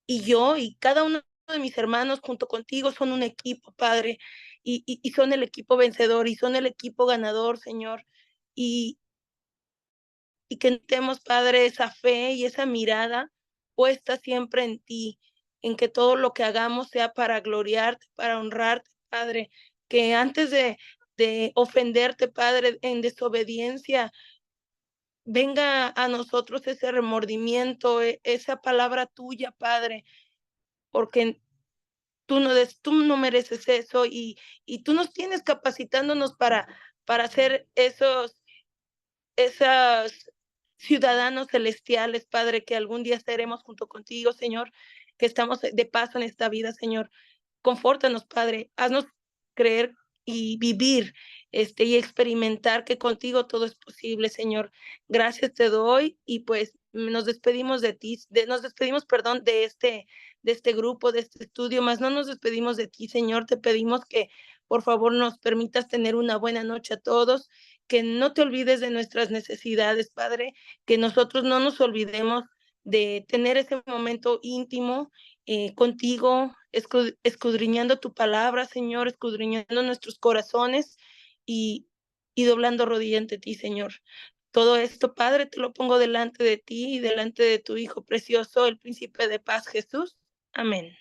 yo y cada uno de mis hermanos junto contigo son un equipo, Padre, y son el equipo vencedor y son el equipo ganador, Señor, y que tengamos, Padre, esa fe y esa mirada puesta siempre en ti, en que todo lo que hagamos sea para gloriarte, para honrarte, Padre, que antes de ofenderte, Padre, en desobediencia, venga a nosotros ese remordimiento, esa palabra tuya, Padre, porque tú no mereces eso y tú nos tienes capacitándonos para hacer esos ciudadanos celestiales, Padre, que algún día seremos junto contigo, Señor, que estamos de paso en esta vida, Señor. Confórtanos, Padre, haznos creer y vivir y experimentar que contigo todo es posible, Señor. Gracias te doy y pues nos despedimos de ti, nos despedimos, perdón, de este grupo, de este estudio, más no nos despedimos de ti, Señor. Te pedimos que por favor nos permitas tener una buena noche a todos, que no te olvides de nuestras necesidades, Padre, que nosotros no nos olvidemos de tener ese momento íntimo contigo, escudriñando tu palabra, Señor, escudriñando nuestros corazones y doblando rodilla ante ti, Señor. Todo esto, Padre, te lo pongo delante de ti y delante de tu Hijo precioso, el Príncipe de Paz, Jesús. Amén.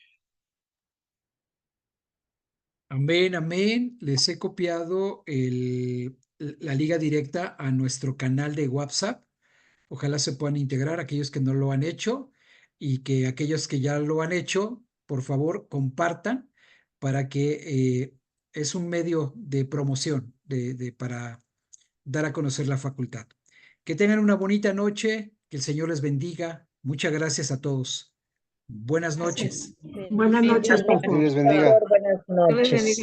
Amén, amén. Les he copiado la liga directa a nuestro canal de WhatsApp. Ojalá se puedan integrar aquellos que no lo han hecho y que aquellos que ya lo han hecho, por favor, compartan para que es un medio de promoción para dar a conocer la facultad. Que tengan una bonita noche, que el Señor les bendiga. Muchas gracias a todos. Buenas noches. Buenas noches, Paco. Dios les bendiga. Buenas noches.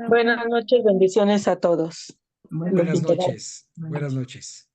Buenas noches, bendiciones a todos. Buenas noches. Buenas noches.